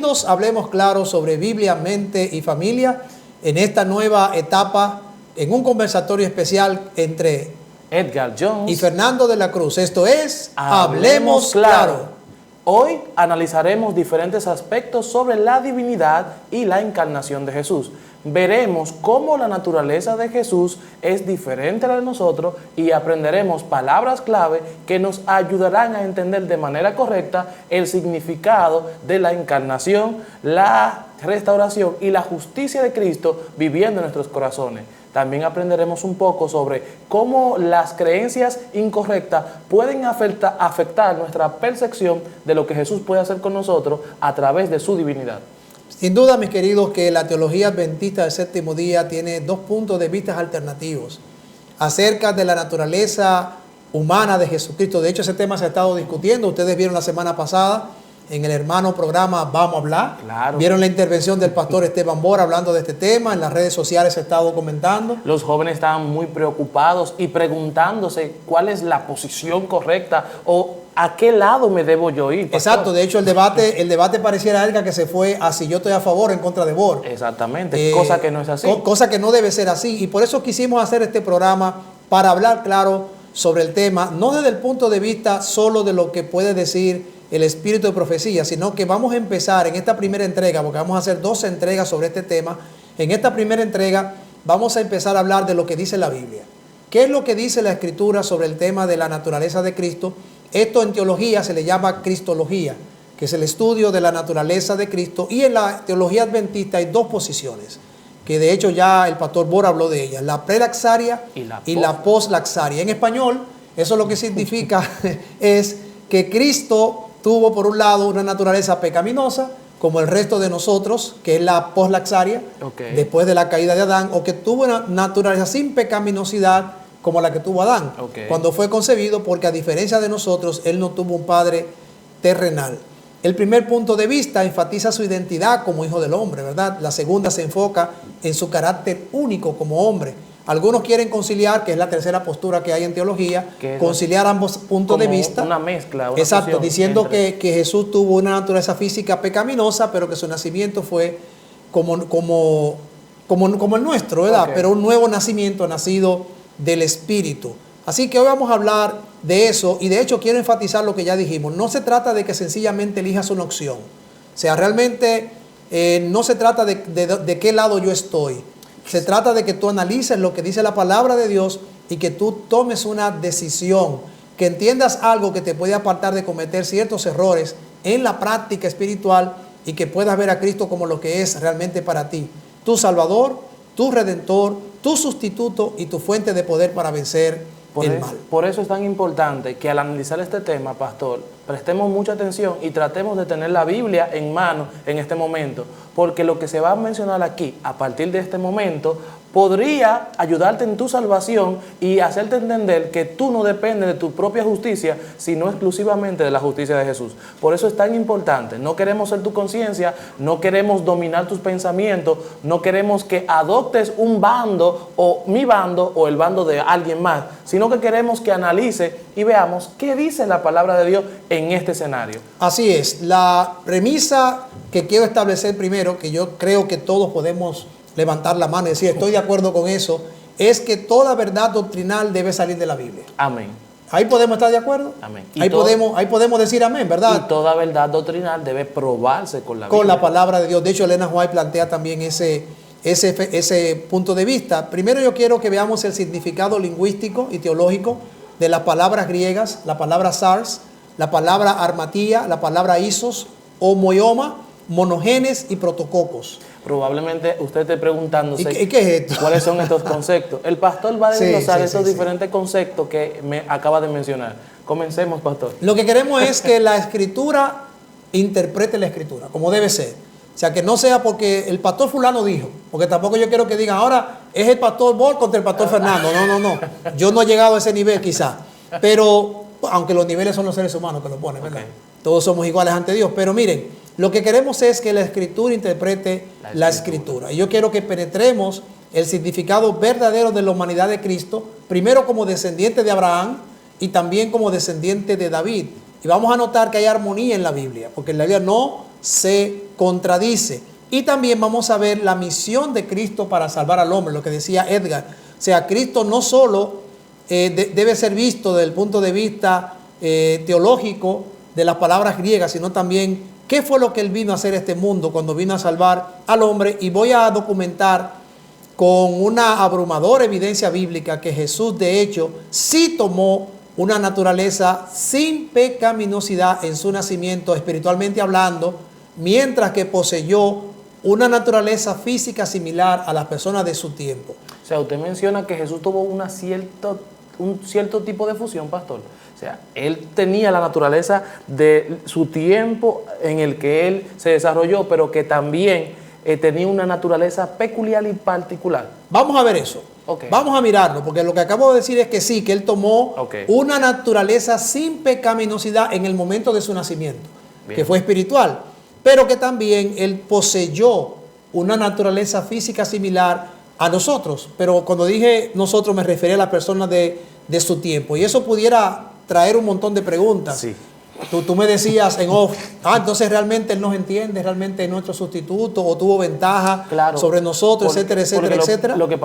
Bienvenidos a Hablemos Claro sobre Biblia, Mente y Familia en esta nueva etapa en un conversatorio especial entre Edgar Jones y Fernando de la Cruz. Esto es Hablemos Claro. Hoy analizaremos diferentes aspectos sobre la divinidad y la encarnación de Jesús. Veremos cómo la naturaleza de Jesús es diferente a la de nosotros y aprenderemos palabras clave que nos ayudarán a entender de manera correcta el significado de la encarnación, la restauración y la justicia de Cristo viviendo en nuestros corazones. También aprenderemos un poco sobre cómo las creencias incorrectas pueden afectar nuestra percepción de lo que Jesús puede hacer con nosotros a través de su divinidad. Sin duda, mis queridos, que la teología adventista del séptimo día tiene dos puntos de vista alternativos acerca de la naturaleza humana de Jesucristo. De hecho, ese tema se ha estado discutiendo. Ustedes vieron la semana pasada en el hermano programa Vamos a Hablar. Claro. Vieron la intervención del pastor Esteban Bora hablando de este tema. En las redes sociales se ha estado comentando. Los jóvenes estaban muy preocupados y preguntándose cuál es la posición correcta o a qué lado me debo yo ir, pastor. Exacto. De hecho, el debate pareciera algo que se fue a si yo estoy a favor o en contra de Bora. Exactamente, cosa que no es así. Cosa que no debe ser así. Y por eso quisimos hacer este programa para hablar claro sobre el tema, no desde el punto de vista solo de lo que puede decir el espíritu de profecía, sino que vamos a empezar en esta primera entrega, porque vamos a hacer 12 entregas sobre este tema. En esta primera entrega vamos a empezar a hablar de lo que dice la Biblia. ¿Qué es lo que dice la Escritura sobre el tema de la naturaleza de Cristo? Esto en teología se le llama cristología, que es el estudio de la naturaleza de Cristo. Y en la teología adventista hay dos posiciones, que de hecho ya el pastor Bora habló de ellas, la prelaxaria y la postlaxaria. En español, eso lo que significa es que Cristo tuvo por un lado una naturaleza pecaminosa, como el resto de nosotros, que es la postlaxaria, después de la caída de Adán, o que tuvo una naturaleza sin pecaminosidad, como la que tuvo Adán, cuando fue concebido, porque a diferencia de nosotros, él no tuvo un padre terrenal. El primer punto de vista enfatiza su identidad como hijo del hombre, ¿verdad? La segunda se enfoca en su carácter único como hombre. Algunos quieren conciliar, que es la tercera postura que hay en teología, conciliar ambos puntos de vista. Una mezcla. Una exacto, diciendo que Jesús tuvo una naturaleza física pecaminosa, pero que su nacimiento fue como el nuestro, ¿verdad? Pero un nuevo nacimiento nacido del Espíritu. Así que hoy vamos a hablar de eso, y de hecho quiero enfatizar lo que ya dijimos. No se trata de que sencillamente elijas una opción. O sea, realmente no se trata de qué lado yo estoy. Se trata de que tú analices lo que dice la palabra de Dios y que tú tomes una decisión, que entiendas algo que te puede apartar de cometer ciertos errores en la práctica espiritual y que puedas ver a Cristo como lo que es realmente para ti, tu Salvador, tu Redentor, tu sustituto y tu fuente de poder para vencer el mal. Por eso es tan importante que al analizar este tema, pastor, prestemos mucha atención y tratemos de tener la Biblia en mano en este momento, porque lo que se va a mencionar aquí, a partir de este momento, podría ayudarte en tu salvación y hacerte entender que tú no dependes de tu propia justicia, sino exclusivamente de la justicia de Jesús. Por eso es tan importante. No queremos ser tu conciencia, no queremos dominar tus pensamientos, no queremos que adoptes un bando o mi bando o el bando de alguien más, sino que queremos que analice y veamos qué dice la palabra de Dios en este escenario. Así es. La premisa que quiero establecer primero, que yo creo que todos podemos levantar la mano y decir estoy de acuerdo con eso, es que toda verdad doctrinal debe salir de la Biblia. Amén. Ahí podemos estar de acuerdo. Amén. Ahí podemos decir amén, ¿verdad? Y toda verdad doctrinal debe probarse con la Biblia. Con la palabra de Dios. De hecho, Elena White plantea también ese punto de vista. Primero yo quiero que veamos el significado lingüístico y teológico de las palabras griegas, la palabra sars, la palabra armatía, la palabra isos, homoioma, monogenes y protococos. Probablemente usted esté preguntándose ¿Y qué es esto? cuáles son estos conceptos. El pastor va a desglosar estos diferentes conceptos que me acaba de mencionar. Comencemos, pastor. Lo que queremos es que la Escritura interprete la Escritura, como debe ser. O sea, que no sea porque el pastor fulano dijo, porque tampoco yo quiero que digan, ahora es el pastor Bol contra el pastor Fernando. No. Yo no he llegado a ese nivel quizá. Pero, aunque los niveles son los seres humanos que lo ponen, ¿verdad? Todos somos iguales ante Dios. Pero miren, lo que queremos es que la Escritura interprete la Escritura. Y yo quiero que penetremos el significado verdadero de la humanidad de Cristo, primero como descendiente de Abraham y también como descendiente de David. Y vamos a notar que hay armonía en la Biblia, porque en la Biblia no se contradice. Y también vamos a ver la misión de Cristo para salvar al hombre, lo que decía Edgar. O sea, Cristo no solo debe ser visto desde el punto de vista teológico de las palabras griegas, sino también qué fue lo que Él vino a hacer a este mundo cuando vino a salvar al hombre. Y voy a documentar con una abrumadora evidencia bíblica que Jesús de hecho sí tomó una naturaleza sin pecaminosidad en su nacimiento, espiritualmente hablando, mientras que poseyó una naturaleza física similar a las personas de su tiempo. O sea, usted menciona que Jesús tuvo un cierto tipo de fusión, pastor. O sea, Él tenía la naturaleza de su tiempo en el que Él se desarrolló, pero que también tenía una naturaleza peculiar y particular. Vamos a ver eso. Okay. Vamos a mirarlo, porque lo que acabo de decir es que sí, que Él tomó una naturaleza sin pecaminosidad en el momento de su nacimiento, que fue espiritual, pero que también Él poseyó una naturaleza física similar a nosotros. Pero cuando dije nosotros me refería a las personas de su tiempo, y eso pudiera traer un montón de preguntas. Sí. Tú me decías en off, entonces realmente Él nos entiende, realmente es nuestro sustituto o tuvo ventaja sobre nosotros, etcétera, etcétera. Lo que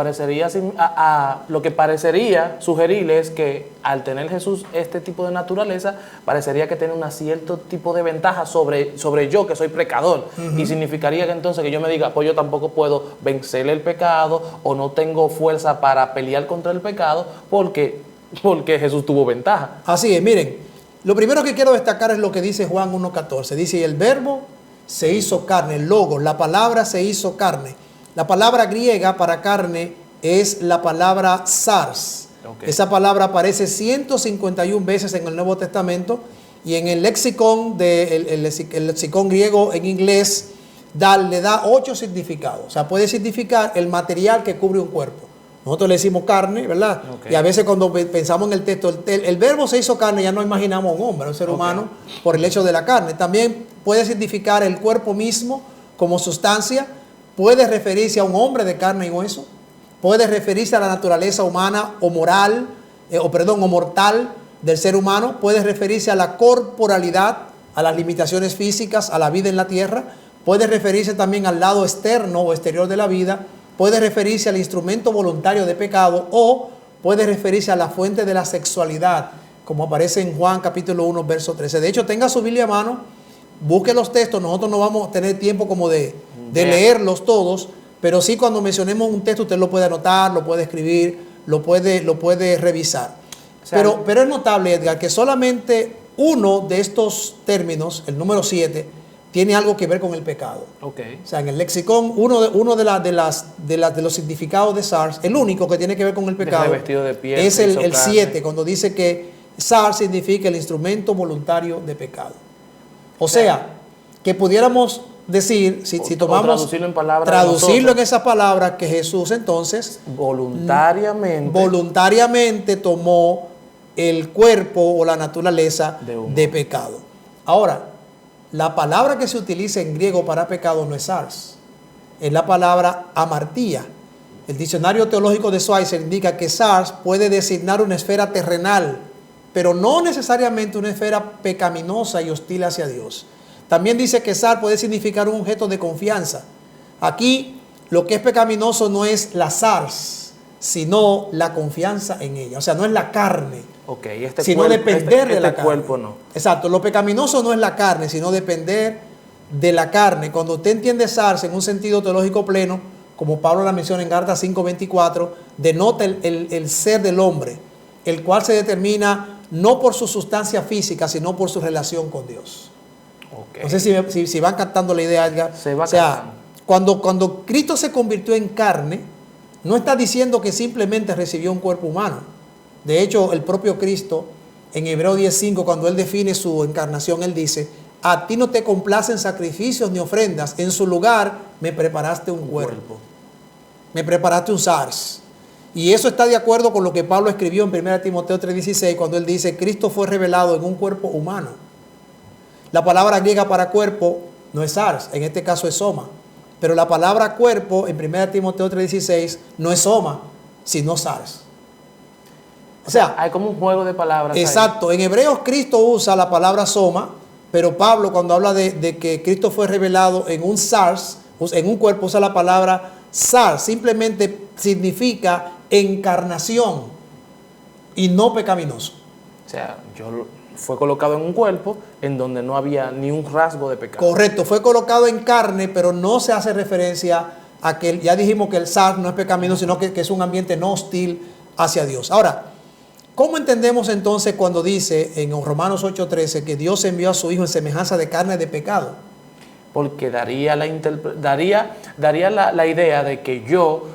parecería sugerirles que al tener Jesús este tipo de naturaleza, parecería que tiene un cierto tipo de ventaja sobre yo, que soy pecador. Y significaría que entonces que yo me diga, pues yo tampoco puedo vencer el pecado o no tengo fuerza para pelear contra el pecado porque Jesús tuvo ventaja. Así es, miren. Lo primero que quiero destacar es lo que dice Juan 1.14. Dice, y el verbo se hizo carne, el logos, la palabra se hizo carne. La palabra griega para carne es la palabra sars. Esa palabra aparece 151 veces en el Nuevo Testamento y en el lexicón, el lexicón griego en inglés le da 8 significados. O sea, puede significar el material que cubre un cuerpo. Nosotros le decimos carne, ¿verdad? Y a veces cuando pensamos en el texto, el verbo se hizo carne, ya no imaginamos a un hombre, a un ser humano, por el hecho de la carne. También puede significar el cuerpo mismo como sustancia, puede referirse a un hombre de carne y hueso, puede referirse a la naturaleza humana o moral, o mortal del ser humano, puede referirse a la corporalidad, a las limitaciones físicas, a la vida en la tierra, puede referirse también al lado externo o exterior de la vida, puede referirse al instrumento voluntario de pecado o puede referirse a la fuente de la sexualidad, como aparece en Juan capítulo 1, verso 13. De hecho, tenga su Biblia a mano, busque los textos, nosotros no vamos a tener tiempo como de leerlos todos, pero sí cuando mencionemos un texto usted lo puede anotar, lo puede escribir, lo puede revisar. O sea, pero es notable, Edgar, que solamente uno de estos términos, el número 7, tiene algo que ver con el pecado. O sea, en el lexicón, uno de los significados de SARS, el único que tiene que ver con el pecado, es el 7, cuando dice que SARS significa el instrumento voluntario de pecado. O sea, que pudiéramos decir, si tomamos, traducirlo en esas palabras, que Jesús entonces voluntariamente tomó el cuerpo o la naturaleza de pecado. Ahora, la palabra que se utiliza en griego para pecado no es SARS, es la palabra amartía. El diccionario teológico de Schweitzer indica que SARS puede designar una esfera terrenal, pero no necesariamente una esfera pecaminosa y hostil hacia Dios. También dice que SARS puede significar un objeto de confianza. Aquí lo que es pecaminoso no es la SARS, sino la confianza en ella. O sea, no es la carne, sino depender de la carne. Cuerpo no. Exacto, lo pecaminoso no es la carne, sino depender de la carne. Cuando usted entiende SARS en un sentido teológico pleno, como Pablo la menciona en Gálatas 5:24, denota el ser del hombre, el cual se determina no por su sustancia física, sino por su relación con Dios. No sé si van captando la idea, Edgar. O sea, cuando Cristo se convirtió en carne, no está diciendo que simplemente recibió un cuerpo humano. De hecho, el propio Cristo, en Hebreos 10:5, cuando Él define su encarnación, Él dice, a ti no te complacen sacrificios ni ofrendas, en su lugar me preparaste un cuerpo. Me preparaste un SARS. Y eso está de acuerdo con lo que Pablo escribió en 1 Timoteo 3:16, cuando él dice, Cristo fue revelado en un cuerpo humano. La palabra griega para cuerpo no es SARS, en este caso es soma. Pero la palabra cuerpo en 1 Timoteo 3:16 no es soma, sino SARS. O sea, hay como un juego de palabras. Exacto. Ahí. En Hebreos Cristo usa la palabra soma pero Pablo cuando habla de que Cristo fue revelado en un SARS, en un cuerpo, usa la palabra SARS, simplemente significa encarnación y no pecaminoso. O sea, fue colocado en un cuerpo en donde no había ni un rasgo de pecado. Correcto, fue colocado en carne, pero no se hace referencia a que, ya dijimos que el SARS no es pecaminoso, sino que es un ambiente no hostil hacia Dios. Ahora, ¿cómo entendemos entonces cuando dice en Romanos 8:13 que Dios envió a su Hijo en semejanza de carne de pecado? Porque daría la idea de que yo,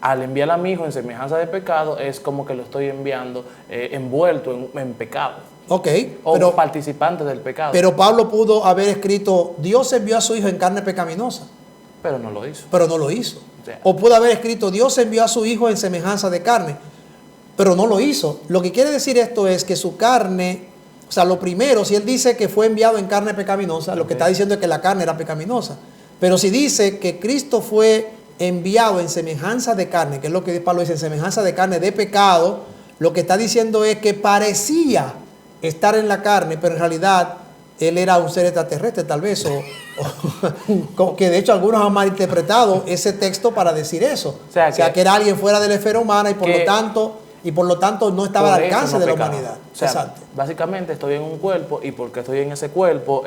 al enviar a mi hijo en semejanza de pecado, es como que lo estoy enviando envuelto en pecado. Ok, o participante del pecado. Pero Pablo pudo haber escrito, Dios envió a su Hijo en carne pecaminosa. Pero no lo hizo. Pero no lo hizo. O sea, o pudo haber escrito, Dios envió a su Hijo en semejanza de carne. Pero no lo hizo. Lo que quiere decir esto es que su carne, o sea, lo primero, si él dice que fue enviado en carne pecaminosa, lo que está diciendo es que la carne era pecaminosa. Pero si dice que Cristo fue enviado en semejanza de carne, que es lo que Pablo dice, en semejanza de carne de pecado, lo que está diciendo es que parecía estar en la carne, pero en realidad él era un ser extraterrestre tal vez, o que de hecho algunos han malinterpretado ese texto para decir eso. O sea, que era alguien fuera de la esfera humana y por lo tanto no estaba al alcance de la humanidad. O sea, exacto. Básicamente estoy en un cuerpo y porque estoy en ese cuerpo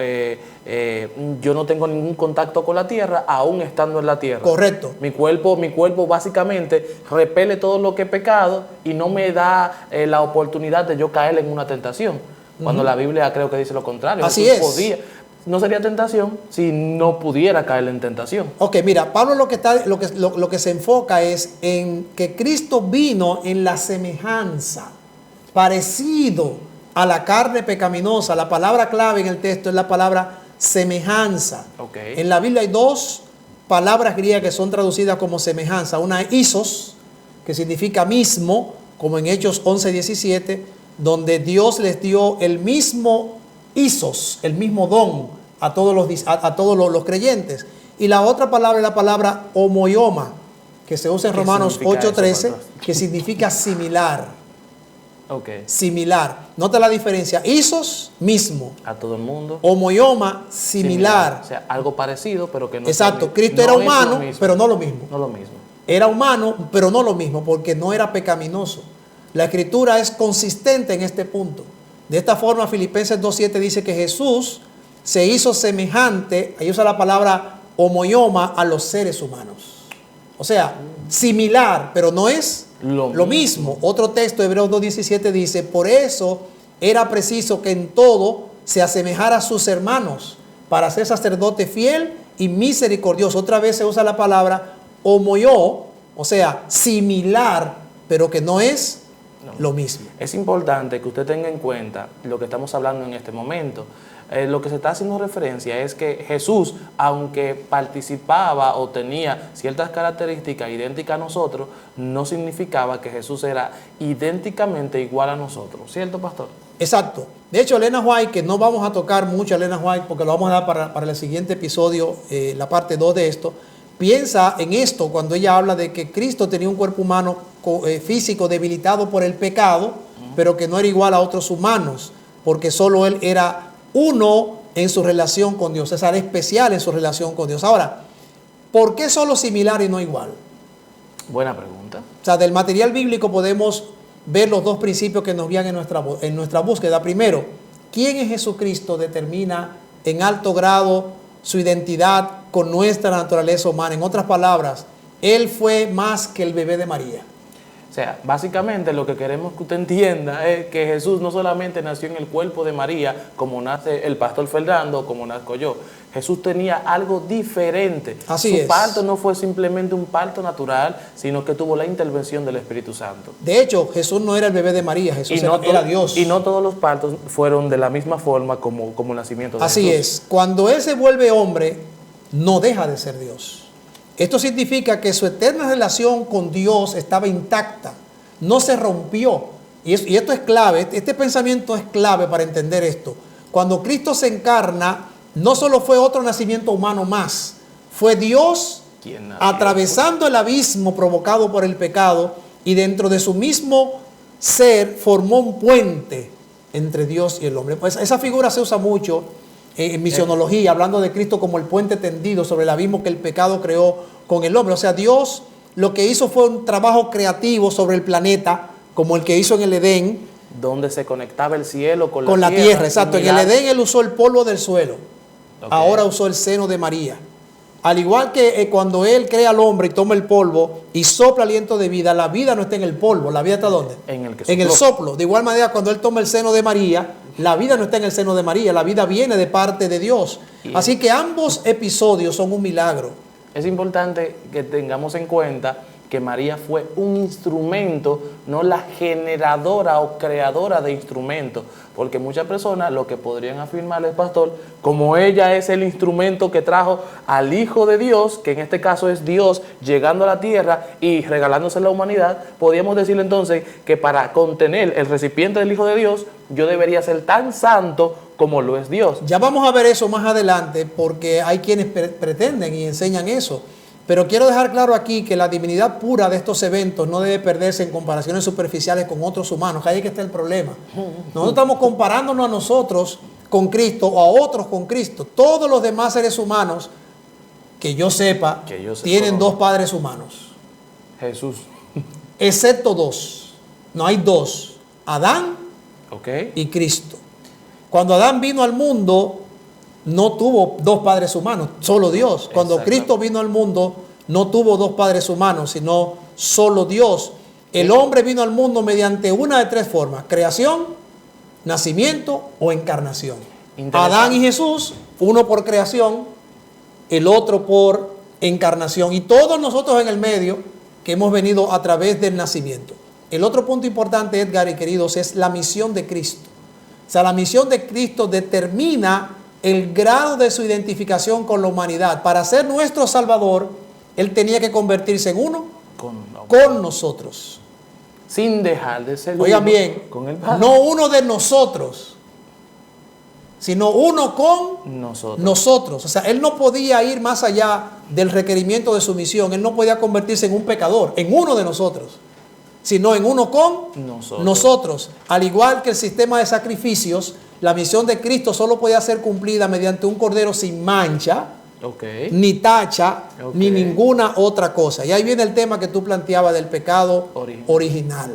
yo no tengo ningún contacto con la tierra aún estando en la tierra. Correcto. Mi cuerpo básicamente repele todo lo que he pecado y no me da la oportunidad de yo caer en una tentación. Cuando la Biblia creo que dice lo contrario. Así Jesús es. No sería tentación si no pudiera caer en tentación. Ok, mira, Pablo lo que se enfoca es en que Cristo vino en la semejanza, parecido a la carne pecaminosa. La palabra clave en el texto es la palabra semejanza. Okay. En la Biblia hay dos palabras griegas que son traducidas como semejanza. Una es isos, que significa mismo, como en Hechos 11:17, donde Dios les dio el mismo isos, el mismo don a todos los creyentes. Y la otra palabra es la palabra homoioma, que se usa en Romanos 8:13, que significa similar. Okay. Similar. Nota la diferencia. Isos, mismo. A todo el mundo. Homoioma, similar. O sea, algo parecido, pero que no. Exacto. Cristo era humano, pero no lo mismo. No lo mismo. Era humano, pero no lo mismo, porque no era pecaminoso. La Escritura es consistente en este punto. De esta forma, Filipenses 2:7 dice que Jesús se hizo semejante, ahí usa la palabra homoioma, a los seres humanos. O sea, similar, pero no es lo mismo. Otro texto, Hebreos 2:17 dice, por eso era preciso que en todo se asemejara a sus hermanos, para ser sacerdote fiel y misericordioso. Otra vez se usa la palabra homoió, o sea, similar, pero que no es lo mismo. Es importante que usted tenga en cuenta lo que estamos hablando en este momento. Lo que se está haciendo referencia es que Jesús, aunque participaba o tenía ciertas características idénticas a nosotros, no significaba que Jesús era idénticamente igual a nosotros. ¿Cierto, pastor? Exacto. De hecho, Elena White, que no vamos a tocar mucho a Elena White porque lo vamos a dar para el siguiente episodio, la parte 2 de esto, piensa en esto cuando ella habla de que Cristo tenía un cuerpo humano físico debilitado por el pecado, pero que no era igual a otros humanos, porque solo él era uno en su relación con Dios, es algo especial en su relación con Dios. Ahora, ¿por qué solo similar y no igual? Buena pregunta. O sea, del material bíblico podemos ver los dos principios que nos guían en nuestra búsqueda. Primero, ¿quién es Jesucristo? Determina en alto grado su identidad con nuestra naturaleza humana. En otras palabras, Él fue más que el bebé de María. O sea, básicamente lo que queremos que usted entienda es que Jesús no solamente nació en el cuerpo de María, como nace el pastor Fernando, como nazco yo. Jesús tenía algo diferente. Así es. Su parto no fue simplemente un parto natural, sino que tuvo la intervención del Espíritu Santo. De hecho, Jesús no era el bebé de María, Jesús era Dios. Y no todos los partos fueron de la misma forma como el nacimiento de Jesús. Así es. Cuando Él se vuelve hombre, no deja de ser Dios. Esto significa que su eterna relación con Dios estaba intacta, no se rompió. Y esto es clave, este pensamiento es clave para entender esto. Cuando Cristo se encarna, no solo fue otro nacimiento humano más, fue Dios atravesando el abismo provocado por el pecado y dentro de su mismo ser formó un puente entre Dios y el hombre. Pues esa figura se usa mucho en misionología, hablando de Cristo como el puente tendido sobre el abismo que el pecado creó con el hombre. O sea, Dios lo que hizo fue un trabajo creativo sobre el planeta, como el que hizo en el Edén. Donde se conectaba el cielo con la tierra. Exacto. En el Edén Él usó el polvo del suelo. Okay. Ahora usó el seno de María. Al igual que cuando Él crea al hombre y toma el polvo y sopla aliento de vida, la vida no está en el polvo. ¿La vida está dónde? En el soplo. De igual manera, cuando Él toma el seno de María, la vida no está en el seno de María. La vida viene de parte de Dios. Así que ambos episodios son un milagro. Es importante que tengamos en cuenta que María fue un instrumento, no la generadora o creadora de instrumentos, porque muchas personas lo que podrían afirmar es, pastor, como ella es el instrumento que trajo al Hijo de Dios, que en este caso es Dios llegando a la tierra y regalándose a la humanidad, podríamos decirle entonces que para contener el recipiente del Hijo de Dios, yo debería ser tan santo como lo es Dios. Ya vamos a ver eso más adelante, porque hay quienes pretenden y enseñan eso. Pero quiero dejar claro aquí que la divinidad pura de estos eventos no debe perderse en comparaciones superficiales con otros humanos. Ahí es que está el problema. Nosotros estamos comparándonos a nosotros con Cristo o a otros con Cristo. Todos los demás seres humanos, que yo sepa, tienen dos padres humanos. Jesús. Excepto dos. No hay dos. Adán y Cristo. Cuando Adán vino al mundo, no tuvo dos padres humanos, solo Dios. Cuando Cristo vino al mundo, no tuvo dos padres humanos, sino solo Dios. El hombre vino al mundo mediante una de tres formas: creación, nacimiento o encarnación. Adán y Jesús, uno por creación, el otro por encarnación. Y todos nosotros en el medio, que hemos venido a través del nacimiento. El otro punto importante, Edgar y queridos, es la misión de Cristo. O sea, la misión de Cristo determina el grado de su identificación con la humanidad. Para ser nuestro Salvador, Él tenía que convertirse en uno con nosotros. Sin dejar de ser Oigan bien, con el Padre. No uno de nosotros, sino uno con nosotros. O sea, Él no podía ir más allá del requerimiento de su misión. Él no podía convertirse en un pecador, en uno de nosotros, sino en uno con nosotros. Al igual que el sistema de sacrificios, la misión de Cristo solo podía ser cumplida mediante un cordero sin mancha, ni tacha, ni ninguna otra cosa. Y ahí viene el tema que tú planteabas del pecado original.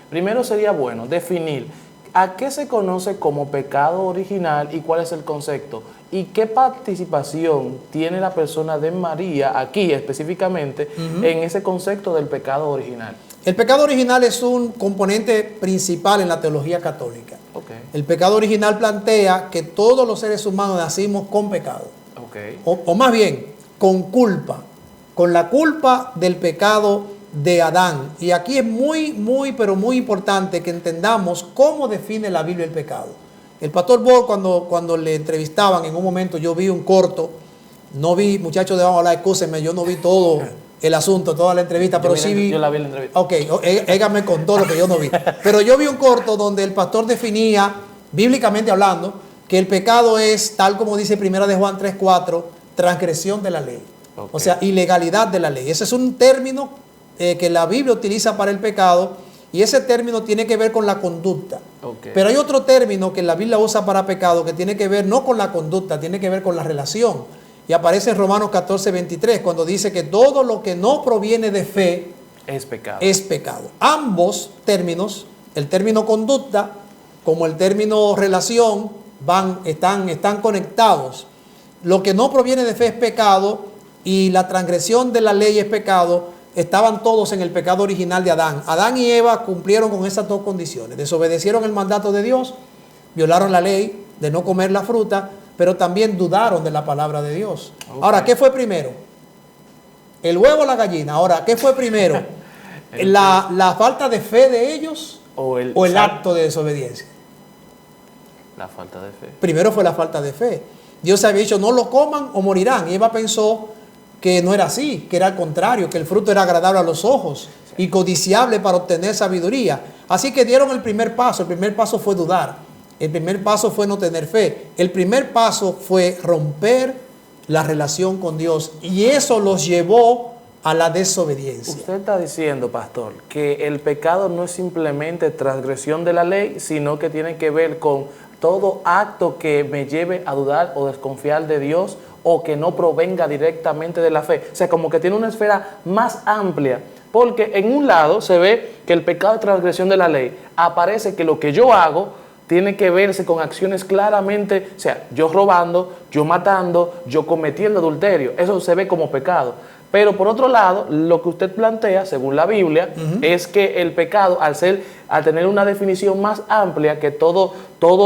Primero sería bueno definir a qué se conoce como pecado original y cuál es el concepto. Y qué participación tiene la persona de María aquí específicamente en ese concepto del pecado original. El pecado original es un componente principal en la teología católica. El pecado original plantea que todos los seres humanos nacimos con pecado. O más bien, con culpa. Con la culpa del pecado de Adán. Y aquí es pero muy importante que entendamos cómo define la Biblia el pecado. El pastor Bo, cuando le entrevistaban en un momento, yo vi un corto. No vi, muchachos, debamos hablar, excúsenme, yo no vi todo el asunto, toda la entrevista, pero sí vi. Yo la vi en la entrevista. Ok, égame con todo lo que yo no vi. Pero yo vi un corto donde el pastor definía, bíblicamente hablando, que el pecado es, tal como dice 1 de Juan 3:4, transgresión de la ley. O sea, ilegalidad de la ley. Ese es un término que la Biblia utiliza para el pecado, y ese término tiene que ver con la conducta. Pero hay otro término que la Biblia usa para pecado que tiene que ver no con la conducta, tiene que ver con la relación. Y aparece en Romanos 14:23 cuando dice que todo lo que no proviene de fe es pecado. Ambos términos, el término conducta como el término relación, están conectados. Lo que no proviene de fe es pecado y la transgresión de la ley es pecado. Estaban todos en el pecado original de Adán. Adán y Eva cumplieron con esas dos condiciones. Desobedecieron el mandato de Dios, violaron la ley de no comer la fruta, pero también dudaron de la palabra de Dios. Ahora, ¿qué fue primero? ¿El huevo o la gallina? Ahora, ¿qué fue primero? ¿La falta de fe de ellos o el acto de desobediencia? La falta de fe. Primero fue la falta de fe. Dios había dicho, no lo coman o morirán. Y Eva pensó que no era así, que era al contrario, que el fruto era agradable a los ojos y codiciable para obtener sabiduría. Así que dieron el primer paso. El primer paso fue dudar. El primer paso fue no tener fe. El primer paso fue romper la relación con Dios. Y eso los llevó a la desobediencia. Usted está diciendo, pastor, que el pecado no es simplemente transgresión de la ley, sino que tiene que ver con todo acto que me lleve a dudar o desconfiar de Dios o que no provenga directamente de la fe. O sea, como que tiene una esfera más amplia, porque en un lado se ve que el pecado de transgresión de la ley aparece que lo que yo hago tiene que verse con acciones claramente, o sea, yo robando, yo matando, yo cometiendo adulterio, eso se ve como pecado. Pero por otro lado, lo que usted plantea, según la Biblia, es que el pecado, al tener una definición más amplia, que todo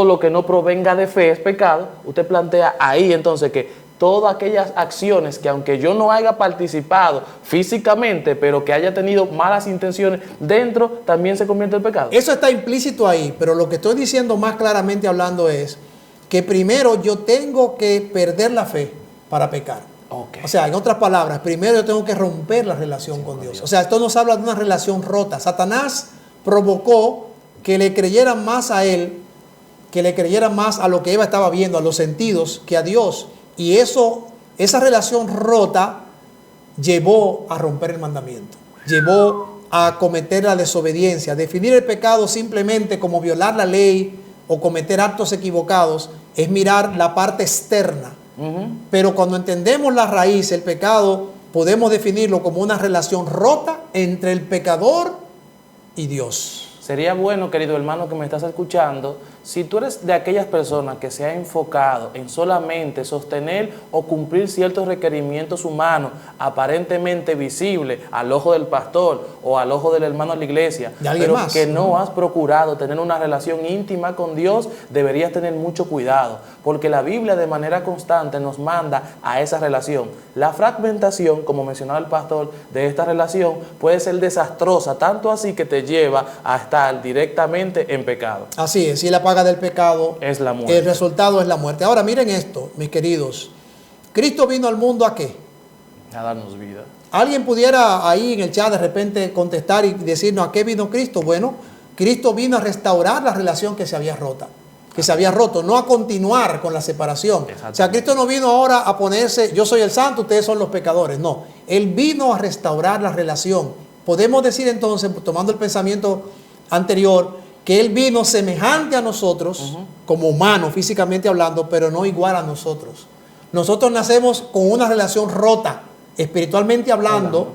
lo que no provenga de fe es pecado, usted plantea ahí entonces que todas aquellas acciones que aunque yo no haya participado físicamente, pero que haya tenido malas intenciones dentro, también se convierte en pecado. Eso está implícito ahí, pero lo que estoy diciendo más claramente hablando es que primero yo tengo que perder la fe para pecar. Okay. O sea, en otras palabras, primero yo tengo que romper la relación con Dios. O sea, esto nos habla de una relación rota. Satanás provocó que le creyeran más a él, que le creyeran más a lo que Eva estaba viendo, a los sentidos, que a Dios. Y esa relación rota llevó a romper el mandamiento, llevó a cometer la desobediencia, definir el pecado simplemente como violar la ley o cometer actos equivocados, es mirar la parte externa. Pero cuando entendemos la raíz, el pecado, podemos definirlo como una relación rota entre el pecador y Dios. Sería bueno, querido hermano que me estás escuchando, si tú eres de aquellas personas que se ha enfocado en solamente sostener o cumplir ciertos requerimientos humanos aparentemente visibles al ojo del pastor o al ojo del hermano de la iglesia, pero más, que no has procurado tener una relación íntima con Dios, deberías tener mucho cuidado, porque la Biblia de manera constante nos manda a esa relación. La fragmentación, como mencionaba el pastor, de esta relación puede ser desastrosa, tanto así que te lleva a estar directamente en pecado. Así es, y la paga del pecado es la muerte. El resultado es la muerte. Ahora miren esto, mis queridos. Cristo vino al mundo ¿a qué? A darnos vida. ¿Alguien pudiera ahí en el chat de repente contestar y decirnos a qué vino Cristo? Bueno, Cristo vino a restaurar la relación que se había roto, no a continuar con la separación. O sea, Cristo no vino ahora a ponerse, yo soy el santo, ustedes son los pecadores. No, Él vino a restaurar la relación. Podemos decir entonces, tomando el pensamiento anterior, que Él vino semejante a nosotros, como humano, físicamente hablando, pero no igual a nosotros. Nosotros nacemos con una relación rota, espiritualmente hablando.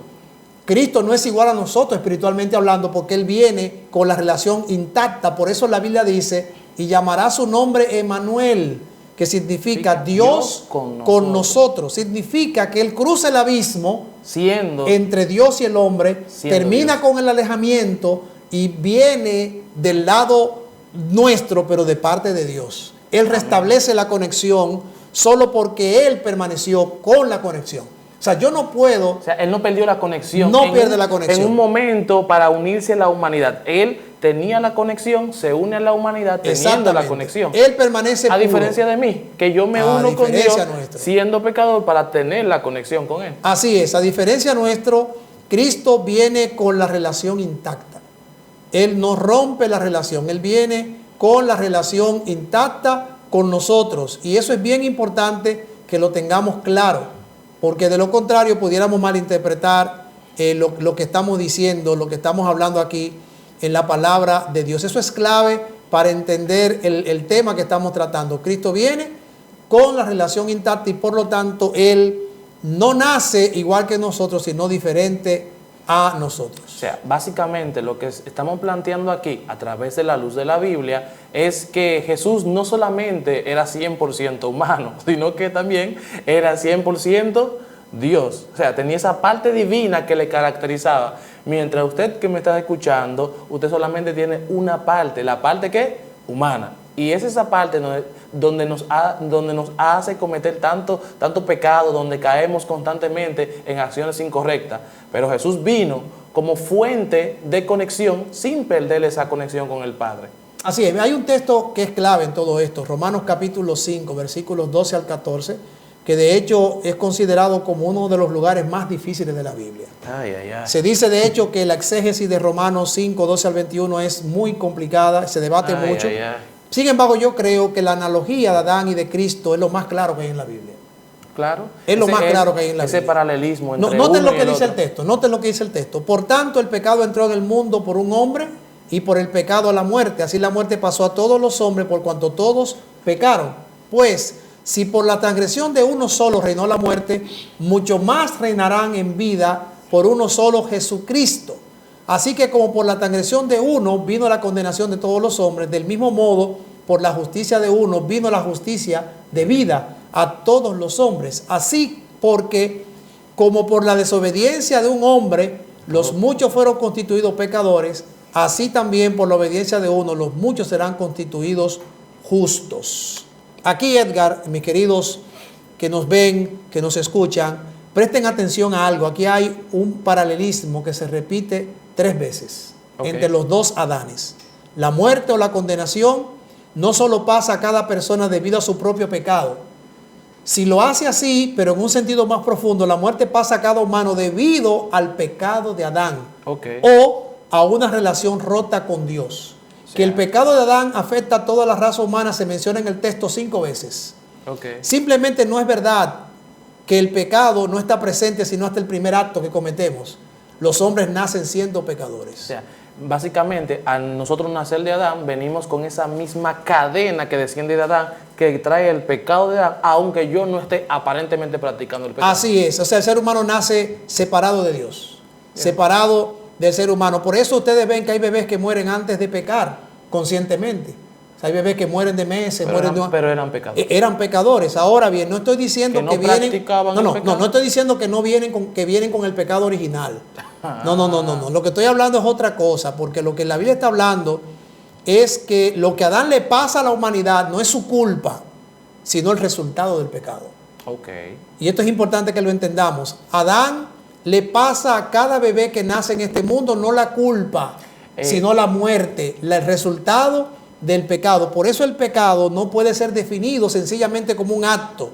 Cristo no es igual a nosotros, espiritualmente hablando, porque Él viene con la relación intacta. Por eso la Biblia dice, y llamará su nombre Emmanuel, que significa Dios con nosotros. Significa que Él cruza el abismo entre Dios y el hombre, termina con el alejamiento y viene del lado nuestro, pero de parte de Dios. Él restablece la conexión solo porque Él permaneció con la conexión. O sea, yo no puedo... O sea, Él no perdió la conexión. No pierde la conexión. En un momento para unirse a la humanidad. Él tenía la conexión, se une a la humanidad teniendo la conexión. Él permanece puro. A diferencia de mí, que yo me uno con Dios nuestro, siendo pecador para tener la conexión con Él. Así es, a diferencia nuestro, Cristo viene con la relación intacta. Él no rompe la relación, Él viene con la relación intacta con nosotros. Y eso es bien importante que lo tengamos claro, porque de lo contrario pudiéramos malinterpretar lo que estamos diciendo, lo que estamos hablando aquí en la palabra de Dios. Eso es clave para entender el tema que estamos tratando. Cristo viene con la relación intacta y por lo tanto Él no nace igual que nosotros, sino diferente a nosotros. O sea, básicamente lo que estamos planteando aquí a través de la luz de la Biblia es que Jesús no solamente era 100% humano, sino que también era 100% Dios. O sea, tenía esa parte divina que le caracterizaba. Mientras usted que me está escuchando, usted solamente tiene una parte, la parte que humana. Y es esa parte donde nos hace cometer tanto pecado, donde caemos constantemente en acciones incorrectas. Pero Jesús vino como fuente de conexión sin perder esa conexión con el Padre. Así es, hay un texto que es clave en todo esto, Romanos capítulo 5, versículos 12 al 14, que de hecho es considerado como uno de los lugares más difíciles de la Biblia. Se dice de hecho que la exégesis de Romanos 5, 12 al 21 es muy complicada, se debate mucho. Sin embargo, yo creo que la analogía de Adán y de Cristo es lo más claro que hay en la Biblia. Claro. Es lo más claro que hay en la Biblia. Ese paralelismo entre noten uno lo que y el dice otro. el texto. Noten lo que dice el texto. Por tanto, el pecado entró en el mundo por un hombre y por el pecado la muerte. Así la muerte pasó a todos los hombres por cuanto todos pecaron. Pues, si por la transgresión de uno solo reinó la muerte, mucho más reinarán en vida por uno solo, Jesucristo. Así que como por la transgresión de uno vino la condenación de todos los hombres, del mismo modo por la justicia de uno vino la justicia de vida a todos los hombres. Así porque como por la desobediencia de un hombre los muchos fueron constituidos pecadores, así también por la obediencia de uno los muchos serán constituidos justos. Aquí, Edgar, mis queridos que nos ven, que nos escuchan, presten atención a algo. Aquí hay un paralelismo que se repite 3 veces entre los dos Adanes. La muerte o la condenación no solo pasa a cada persona debido a su propio pecado. Si lo hace así, pero en un sentido más profundo, la muerte pasa a cada humano debido al pecado de Adán o a una relación rota con Dios. Que el pecado de Adán afecta a toda la raza humana se menciona en el texto 5 veces. Simplemente no es verdad que el pecado no está presente sino hasta el primer acto que cometemos. Los hombres nacen siendo pecadores. O sea, básicamente, al nosotros nacer de Adán, venimos con esa misma cadena que desciende de Adán, que trae el pecado de Adán, aunque yo no esté aparentemente practicando el pecado. Así es. O sea, el ser humano nace separado de Dios, separado del ser humano. Por eso ustedes ven que hay bebés que mueren antes de pecar, conscientemente. O sea, hay bebés que mueren de meses, pero eran pecadores. Eran pecadores. Ahora bien, no estoy diciendo que vienen. No estoy diciendo que no vienen con el pecado original. No. Lo que estoy hablando es otra cosa, porque lo que la Biblia está hablando es que lo que a Adán le pasa a la humanidad no es su culpa, sino el resultado del pecado. Y esto es importante que lo entendamos. A Adán le pasa a cada bebé que nace en este mundo no la culpa, sino la muerte, el resultado del pecado. Por eso el pecado no puede ser definido sencillamente como un acto,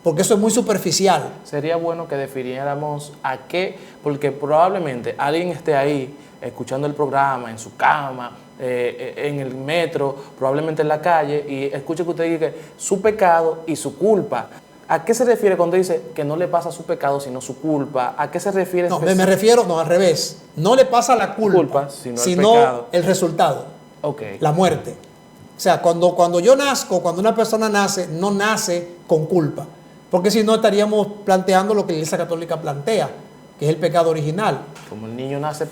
porque eso es muy superficial. Sería bueno que definiéramos a qué, porque probablemente alguien esté ahí escuchando el programa en su cama, en el metro, probablemente en la calle, y escuche que usted diga que su pecado y su culpa. ¿A qué se refiere cuando dice que no le pasa su pecado sino su culpa? ¿A qué se refiere? No, me refiero, no, al revés. No le pasa la culpa sino el resultado, la muerte. O sea, cuando yo nazco, cuando una persona nace, no nace con culpa. Porque si no estaríamos planteando lo que la Iglesia Católica plantea, que es el pecado original. Como el niño nace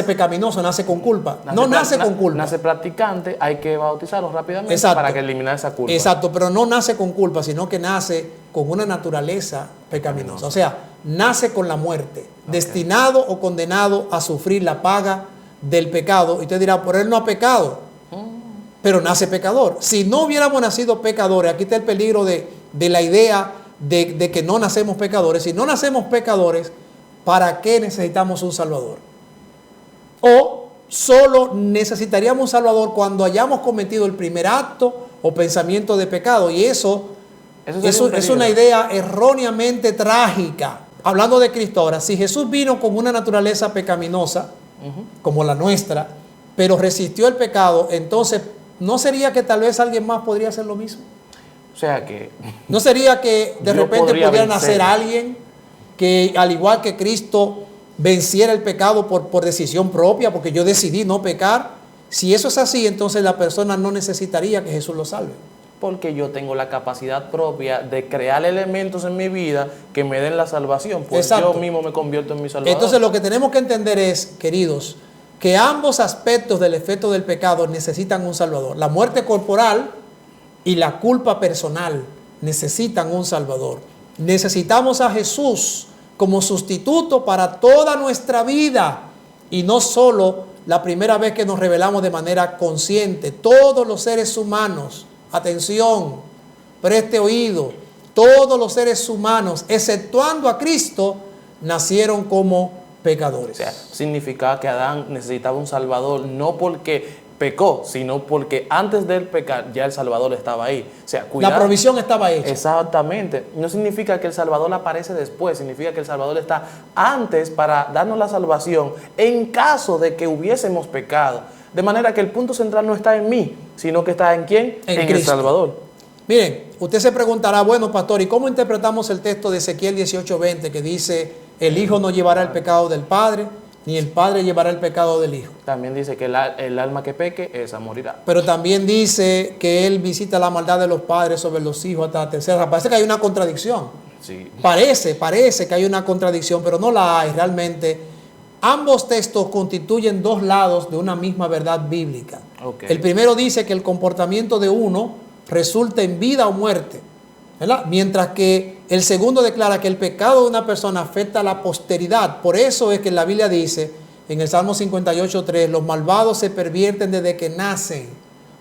pecaminoso, nace con culpa. No nace con culpa. Nace practicante, hay que bautizarlo rápidamente para que eliminar esa culpa. Exacto, pero no nace con culpa, sino que nace con una naturaleza pecaminosa. O sea, nace con la muerte, destinado o condenado a sufrir la paga del pecado. Y usted dirá, pero él no ha pecado, pero nace pecador. Si no hubiéramos nacido pecadores, aquí está el peligro de la idea de que no nacemos pecadores. Si no nacemos pecadores, ¿para qué necesitamos un Salvador? O solo necesitaríamos un Salvador cuando hayamos cometido el primer acto o pensamiento de pecado. Y eso es una idea erróneamente trágica. Hablando de Cristo ahora, si Jesús vino con una naturaleza pecaminosa, como la nuestra, pero resistió el pecado, entonces, ¿no sería que tal vez alguien más podría hacer lo mismo? O sea que... ¿No sería que de repente pudiera nacer alguien que, al igual que Cristo, venciera el pecado por decisión propia, porque yo decidí no pecar? Si eso es así, entonces la persona no necesitaría que Jesús lo salve. Porque yo tengo la capacidad propia de crear elementos en mi vida que me den la salvación. Pues yo mismo me convierto en mi salvador. Entonces lo que tenemos que entender es, queridos, que ambos aspectos del efecto del pecado necesitan un salvador. La muerte corporal y la culpa personal necesitan un Salvador. Necesitamos a Jesús como sustituto para toda nuestra vida y no solo la primera vez que nos revelamos de manera consciente. Todos los seres humanos, atención, preste oído, todos los seres humanos, exceptuando a Cristo, nacieron como pecadores. O sea, significa que Adán necesitaba un Salvador no porque pecó, sino porque antes del pecar ya el Salvador estaba ahí. O sea, cuidado. La provisión estaba hecha. Exactamente. No significa que el Salvador aparece después, significa que el Salvador está antes para darnos la salvación en caso de que hubiésemos pecado. De manera que el punto central no está en mí, sino que está en ¿quién? En el Salvador. Miren, usted se preguntará, bueno, pastor, ¿y cómo interpretamos el texto de Ezequiel 18:20 que dice, el Hijo no llevará el pecado del Padre, ni el Padre llevará el pecado del Hijo. También dice que el alma que peque, esa morirá. Pero también dice que Él visita la maldad de los padres sobre los hijos hasta la tercera. Parece que hay una contradicción. Sí. Parece que hay una contradicción, pero no la hay realmente. Ambos textos constituyen dos lados de una misma verdad bíblica. Okay. El primero dice que el comportamiento de uno resulta en vida o muerte, ¿verdad? Mientras que el segundo declara que el pecado de una persona afecta a la posteridad. Por eso es que la Biblia dice en el Salmo 58:3, los malvados se pervierten desde que nacen,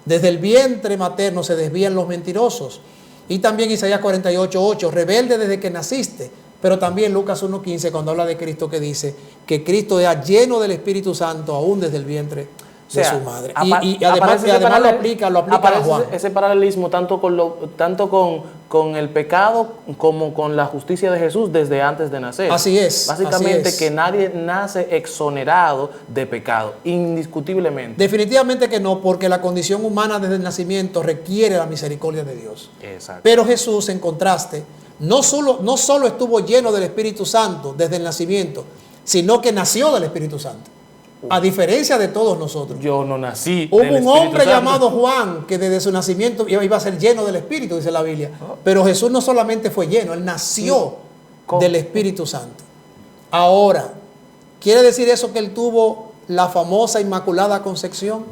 desde el vientre materno se desvían los mentirosos. Y también Isaías 48:8, rebelde desde que naciste. Pero también Lucas 1:15, cuando habla de Cristo, que dice que Cristo era lleno del Espíritu Santo aún desde el vientre de su madre. Y además lo aplica a Juan. Ese paralelismo tanto con el pecado como con la justicia de Jesús desde antes de nacer. Así es. Básicamente así es. que nadie nace exonerado de pecado, indiscutiblemente. Definitivamente que no, porque la condición humana desde el nacimiento requiere la misericordia de Dios. Exacto. Pero Jesús, en contraste, no solo estuvo lleno del Espíritu Santo desde el nacimiento, sino que nació del Espíritu Santo. A diferencia de todos nosotros. Yo no nací. Hubo un hombre llamado Juan que desde su nacimiento iba a ser lleno del Espíritu, dice la Biblia. Pero Jesús no solamente fue lleno, Él nació del Espíritu Santo. Ahora, ¿quiere decir eso que Él tuvo la famosa Inmaculada Concepción?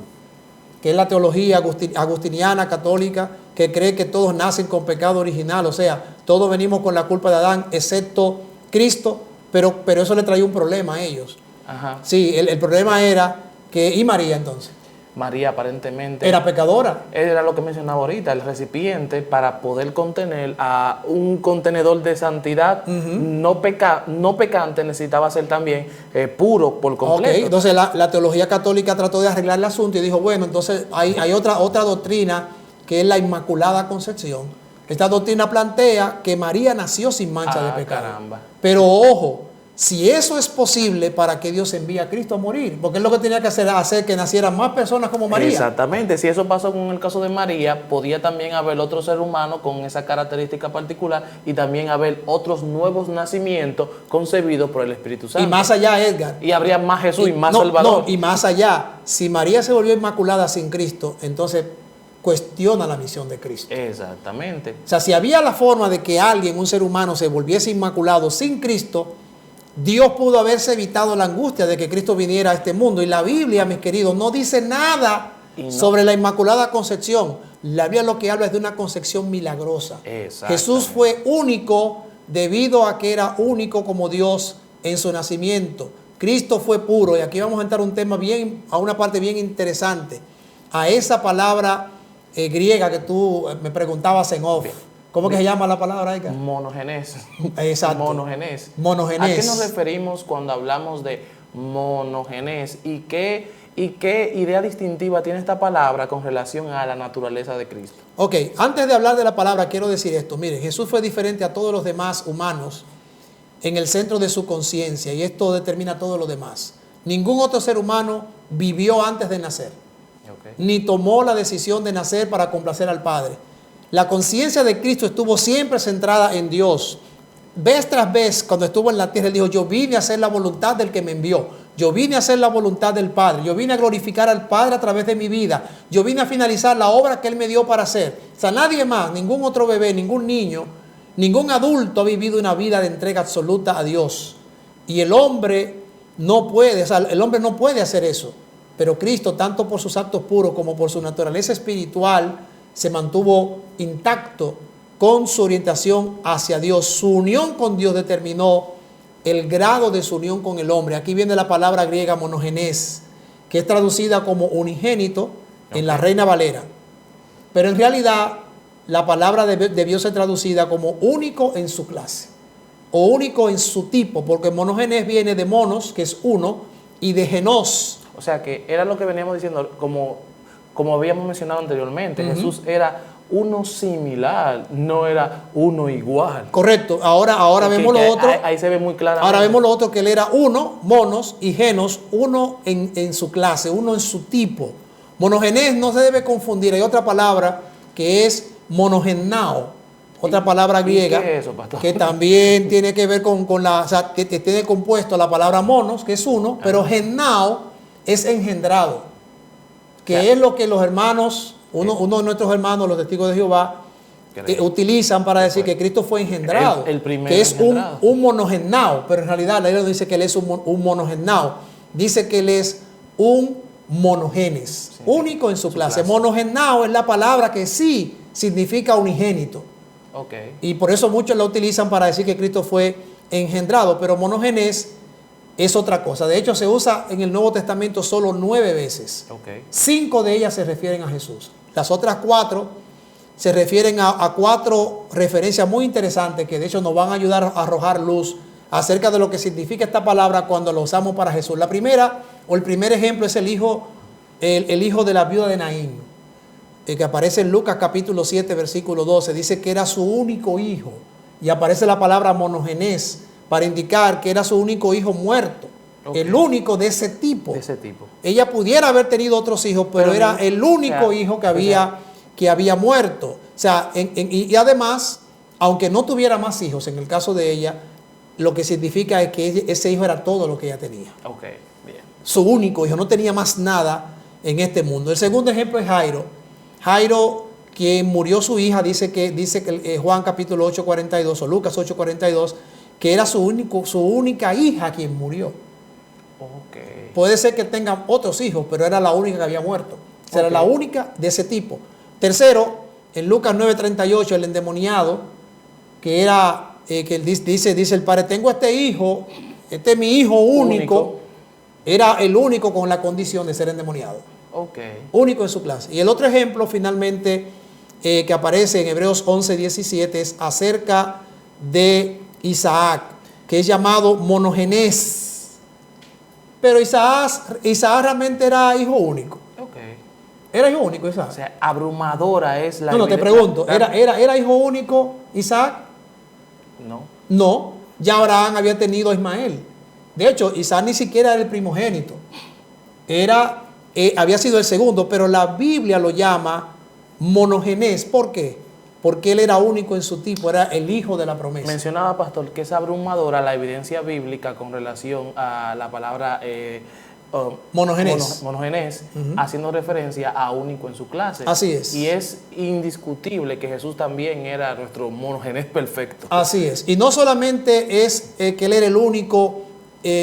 Que es la teología agustiniana católica, que cree que todos nacen con pecado original. O sea, todos venimos con la culpa de Adán, excepto Cristo. Pero eso le traía un problema a ellos. Ajá. Sí, el problema era que... ¿Y María entonces? María aparentemente... ¿Era pecadora? Era lo que mencionaba ahorita, el recipiente para poder contener a un contenedor de santidad no pecante necesitaba ser también puro por completo. Okay. Entonces la teología católica trató de arreglar el asunto y dijo, bueno, entonces hay otra doctrina que es la Inmaculada Concepción. Esta doctrina plantea que María nació sin mancha de pecado. Caramba. Pero ojo, si eso es posible, ¿para qué Dios envía a Cristo a morir? Porque es lo que tenía que hacer que nacieran más personas como María. Exactamente. Si eso pasó con el caso de María, podía también haber otro ser humano con esa característica particular y también haber otros nuevos nacimientos concebidos por el Espíritu Santo. Y más allá, Edgar. Y habría más Jesús y más Salvador. No, y más allá. Si María se volvió inmaculada sin Cristo, entonces cuestiona la misión de Cristo. Exactamente. O sea, si había la forma de que alguien, un ser humano, se volviese inmaculado sin Cristo, Dios pudo haberse evitado la angustia de que Cristo viniera a este mundo. Y la Biblia, mis queridos, no dice nada sobre la Inmaculada Concepción. La Biblia lo que habla es de una concepción milagrosa. Jesús fue único debido a que era único como Dios en su nacimiento. Cristo fue puro. Y aquí vamos a entrar a una parte bien interesante. A esa palabra griega que tú me preguntabas en off. ¿Cómo que se llama la palabra, Eka? Monogenés. Exacto. Monogenés. Monogenés. ¿A qué nos referimos cuando hablamos de monogenés? ¿Y qué idea distintiva tiene esta palabra con relación a la naturaleza de Cristo? Ok, antes de hablar de la palabra quiero decir esto. Mire, Jesús fue diferente a todos los demás humanos en el centro de su conciencia y esto determina todo lo demás. Ningún otro ser humano vivió antes de nacer, ni tomó la decisión de nacer para complacer al Padre. La conciencia de Cristo estuvo siempre centrada en Dios. Vez tras vez, cuando estuvo en la tierra, Él dijo, yo vine a hacer la voluntad del que me envió. Yo vine a hacer la voluntad del Padre. Yo vine a glorificar al Padre a través de mi vida. Yo vine a finalizar la obra que Él me dio para hacer. O sea, nadie más, ningún otro bebé, ningún niño, ningún adulto ha vivido una vida de entrega absoluta a Dios. Y el hombre no puede hacer eso. Pero Cristo, tanto por sus actos puros como por su naturaleza espiritual, se mantuvo intacto con su orientación hacia Dios. Su unión con Dios determinó el grado de su unión con el hombre. Aquí viene la palabra griega monogenés, que es traducida como unigénito en la Reina Valera. Pero en realidad la palabra debió ser traducida como único en su clase o único en su tipo, porque monogenés viene de monos, que es uno, y de genos. O sea que era lo que veníamos diciendo, como habíamos mencionado anteriormente, Jesús era uno similar, no era uno igual. Correcto. Ahora vemos lo otro. Ahí se ve muy claramente. Ahora vemos lo otro, que Él era uno, monos, y genos, uno en su clase, uno en su tipo. Monogenés no se debe confundir. Hay otra palabra que es monogenao. otra palabra griega, ¿qué es eso, pastor? que también tiene que ver con la, o sea, que tiene compuesto la palabra monos, que es uno, pero gennao es engendrado, que es lo que los hermanos, uno de nuestros hermanos, los testigos de Jehová, utilizan para decir que Cristo fue engendrado, el primer que es engendrado. un monogennao, pero en realidad la Biblia no dice que él es un monogennao, dice que él es un monogenes, sí, único en su clase. Monogennao es la palabra que sí significa unigénito. Okay. Y por eso muchos la utilizan para decir que Cristo fue engendrado, pero monogenes es otra cosa. De hecho, se usa en el Nuevo Testamento solo 9 veces. Okay. 5 de ellas se refieren a Jesús. Las otras 4 se refieren a 4 referencias muy interesantes que de hecho nos van a ayudar a arrojar luz acerca de lo que significa esta palabra cuando lo usamos para Jesús. La primera, o el primer ejemplo, es el hijo de la viuda de Naín, que aparece en Lucas capítulo 7, versículo 12. Dice que era su único hijo. Y aparece la palabra monogenes para indicar que era su único hijo muerto. Okay. El único de ese tipo. De ese tipo. Ella pudiera haber tenido otros hijos, pero era el único hijo que había muerto. O sea, y además, aunque no tuviera más hijos, en el caso de ella, lo que significa es que ese hijo era todo lo que ella tenía. Okay, bien. Su único hijo, no tenía más nada en este mundo. El segundo ejemplo es Jairo. Jairo, quien murió su hija, dice que Juan capítulo 8:42 o Lucas 8:42, que era su única hija quien murió. Okay. Puede ser que tengan otros hijos, pero era la única que había muerto. O sea, era la única de ese tipo. Tercero, en Lucas 9:38, el endemoniado, que era, que dice el padre, tengo este hijo, este es mi hijo único. Era el único con la condición de ser endemoniado. Okay. Único en su clase. Y el otro ejemplo, finalmente, que aparece en Hebreos 11:17, es acerca de Isaac, que es llamado monogenes. Pero Isaac realmente era hijo único. Okay. Era hijo único Isaac. O sea, abrumadora es la... No, te pregunto, ¿era hijo único Isaac? No. No, ya Abraham había tenido a Ismael. De hecho, Isaac ni siquiera era el primogénito. Había sido el segundo, pero la Biblia lo llama monogenes. ¿Por qué? Porque él era único en su tipo, era el hijo de la promesa. Mencionaba, pastor, que es abrumadora la evidencia bíblica con relación a la palabra monogenes, haciendo referencia a único en su clase. Así es. Y es indiscutible que Jesús también era nuestro monogenes perfecto. Así es. Y no solamente es que él era el único,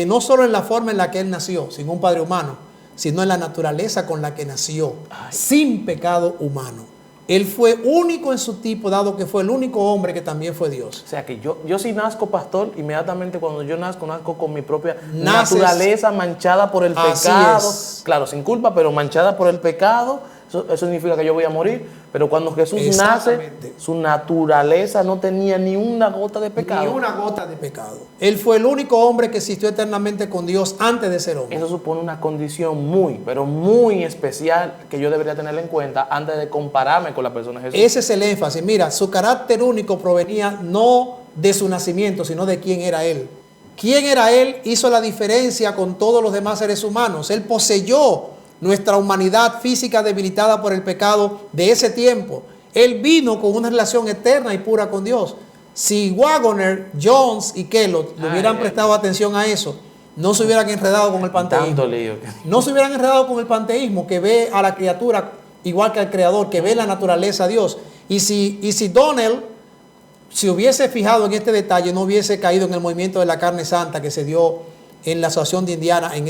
no solo en la forma en la que él nació, sin un padre humano, sino en la naturaleza con la que nació, sin pecado humano. Él fue único en su tipo, dado que fue el único hombre que también fue Dios. O sea que yo si nazco, pastor, inmediatamente cuando yo nazco con mi propia naturaleza manchada por el pecado. Claro, sin culpa, pero manchada por el pecado. Eso significa que yo voy a morir. Pero cuando Jesús nace, su naturaleza no tenía ni una gota de pecado. Ni una gota de pecado. Él fue el único hombre que existió eternamente con Dios antes de ser hombre. Eso supone una condición muy, pero muy especial que yo debería tener en cuenta antes de compararme con la persona de Jesús. Ese es el énfasis. Mira, su carácter único provenía no de su nacimiento, sino de quién era él. Quién era él hizo la diferencia con todos los demás seres humanos. Él poseyó nuestra humanidad física debilitada por el pecado de ese tiempo. Él vino con una relación eterna y pura con Dios. Si Waggoner, Jones y Kellogg le hubieran prestado atención a eso, no se hubieran enredado con el panteísmo. No se hubieran enredado con el panteísmo, que ve a la criatura igual que al creador, que ve la naturaleza de Dios. Y si Donnell se hubiese fijado en este detalle, no hubiese caído en el movimiento de la carne santa que se dio en la asociación de Indiana en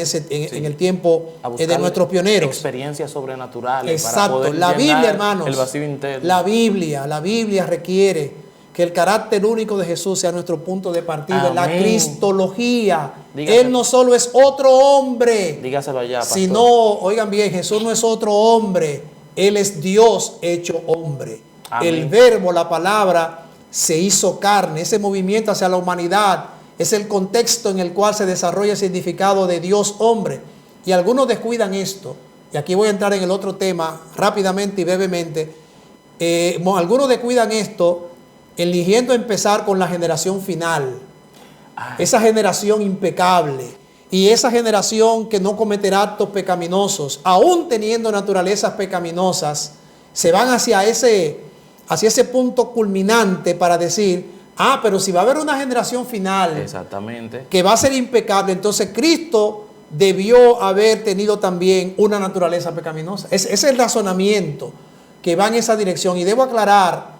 el tiempo de nuestros pioneros. Experiencias sobrenaturales. Exacto. Para poder la Biblia, hermanos, el vacío interno. la Biblia requiere que el carácter único de Jesús sea nuestro punto de partida. La cristología. Dígaselo. Él no solo es otro hombre. Dígaselo allá, pastor. Sino, oigan bien, Jesús no es otro hombre. Él es Dios hecho hombre. Amén. El verbo, la palabra, se hizo carne. Ese movimiento hacia la humanidad es el contexto en el cual se desarrolla el significado de Dios hombre. Y algunos descuidan esto. Y aquí voy a entrar en el otro tema rápidamente y brevemente. Algunos descuidan esto eligiendo empezar con la generación final. Esa generación impecable. Y esa generación que no cometerá actos pecaminosos. Aún teniendo naturalezas pecaminosas, se van hacia hacia ese punto culminante para decir, pero si va a haber una generación final Exactamente. que va a ser impecable, entonces Cristo debió haber tenido también una naturaleza pecaminosa. Es el razonamiento que va en esa dirección. Y debo aclarar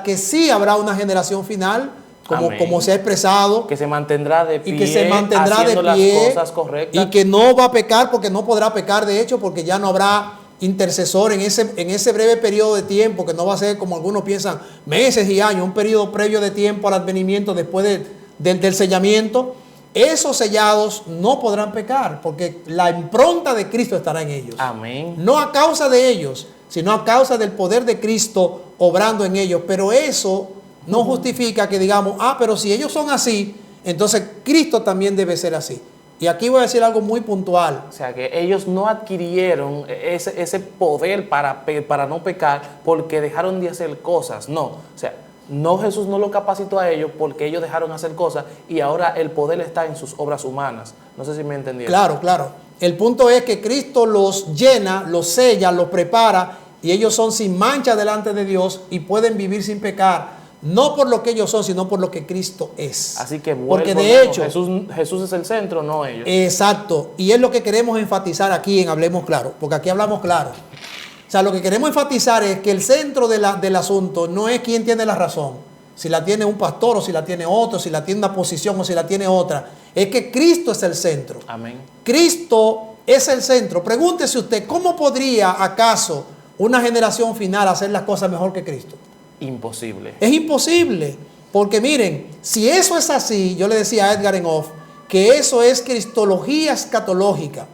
que sí habrá una generación final, como se ha expresado. Que se mantendrá de pie, y que se mantendrá haciendo de pie, las cosas correctas. y que no va a pecar, porque no podrá pecar, de hecho, porque ya no habrá intercesor en ese breve periodo de tiempo, que no va a ser como algunos piensan, meses y años, un periodo previo de tiempo al advenimiento después del sellamiento. Esos sellados no podrán pecar, porque la impronta de Cristo estará en ellos. Amén. No a causa de ellos, sino a causa del poder de Cristo obrando en ellos. Pero eso no justifica que digamos, pero si ellos son así, entonces Cristo también debe ser así. Y aquí voy a decir algo muy puntual. O sea, que ellos no adquirieron ese poder para no pecar porque dejaron de hacer cosas. No, o sea, no, Jesús no lo capacitó a ellos porque ellos dejaron de hacer cosas y ahora el poder está en sus obras humanas. No sé si me entendieron. Claro, claro. El punto es que Cristo los llena, los sella, los prepara y ellos son sin mancha delante de Dios y pueden vivir sin pecar. No por lo que ellos son, sino por lo que Cristo es. Así que porque de hecho Jesús es el centro, no ellos. Exacto. Y es lo que queremos enfatizar aquí en Hablemos Claro, porque aquí hablamos claro. O sea, lo que queremos enfatizar es que el centro del asunto no es quién tiene la razón. Si la tiene un pastor o si la tiene otro, si la tiene una posición o si la tiene otra. Es que Cristo es el centro. Amén. Cristo es el centro. Pregúntese usted, ¿cómo podría acaso una generación final hacer las cosas mejor que Cristo? Imposible. Es imposible, porque miren, si eso es así, yo le decía a Edgar en off, que eso es cristología escatológica.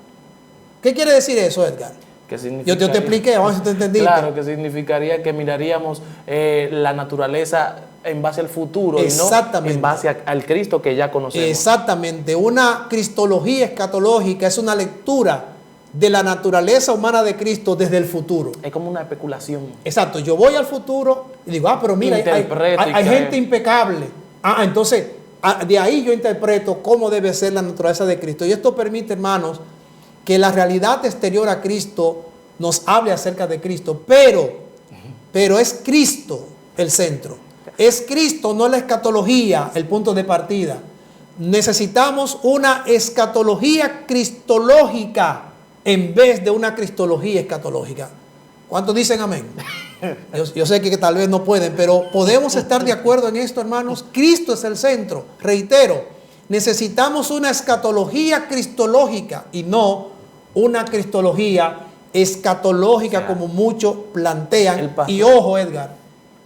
¿Qué quiere decir eso, Edgar? Yo te expliqué, vamos a ver si te entendiste. Claro, que significaría que miraríamos la naturaleza en base al futuro y no en base al Cristo que ya conocemos. Exactamente, una cristología escatológica es una lectura de la naturaleza humana de Cristo desde el futuro. Es como una especulación. Exacto, yo voy al futuro y digo, pero mira, hay gente impecable. Entonces, de ahí yo interpreto cómo debe ser la naturaleza de Cristo. Y esto permite, hermanos, que la realidad exterior a Cristo nos hable acerca de Cristo. Pero es Cristo el centro. Es Cristo, no la escatología, el punto de partida. Necesitamos una escatología cristológica en vez de una cristología escatológica. ¿Cuántos dicen amén? Yo sé que tal vez no pueden, pero podemos estar de acuerdo en esto, hermanos. Cristo es el centro. Reitero, necesitamos una escatología cristológica y no una cristología escatológica, como muchos plantean. Y ojo, Edgar,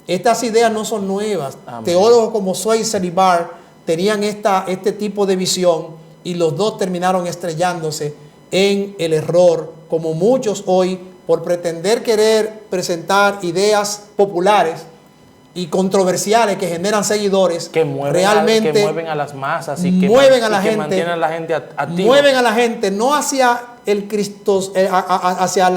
estas ideas no son nuevas. Amén. Teólogos como Schweitzer y Barr tenían este tipo de visión y los dos terminaron estrellándose en el error, como muchos hoy, por pretender querer presentar ideas populares y controversiales que generan seguidores, que mueven a las masas y que mueven a la gente, mantienen a la gente activa. Mueven a la gente no hacia el Cristo, hacia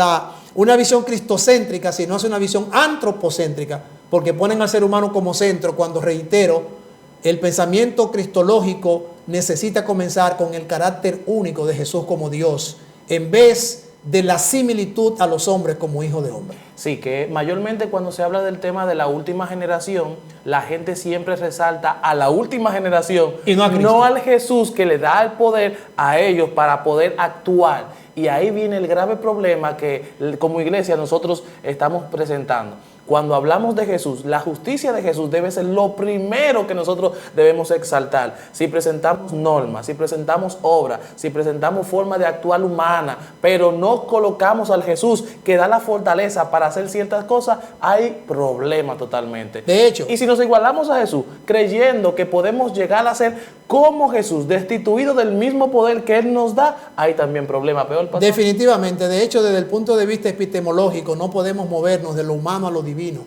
una visión cristocéntrica, sino hacia una visión antropocéntrica, porque ponen al ser humano como centro, cuando, reitero, el pensamiento cristológico necesita comenzar con el carácter único de Jesús como Dios, en vez de la similitud a los hombres como hijo de hombre. Sí, que mayormente cuando se habla del tema de la última generación, la gente siempre resalta a la última generación y no al Jesús que le da el poder a ellos para poder actuar. Y ahí viene el grave problema que como iglesia nosotros estamos presentando. Cuando hablamos de Jesús, la justicia de Jesús debe ser lo primero que nosotros debemos exaltar. Si presentamos normas, si presentamos obras, si presentamos forma de actuar humana, pero no colocamos al Jesús que da la fortaleza para hacer ciertas cosas, hay problema totalmente. De hecho. Y si nos igualamos a Jesús, creyendo que podemos llegar a ser como Jesús, destituido del mismo poder que Él nos da, hay también problema. Peor, pastor. Definitivamente. De hecho, desde el punto de vista epistemológico, no podemos movernos de lo humano a lo divino.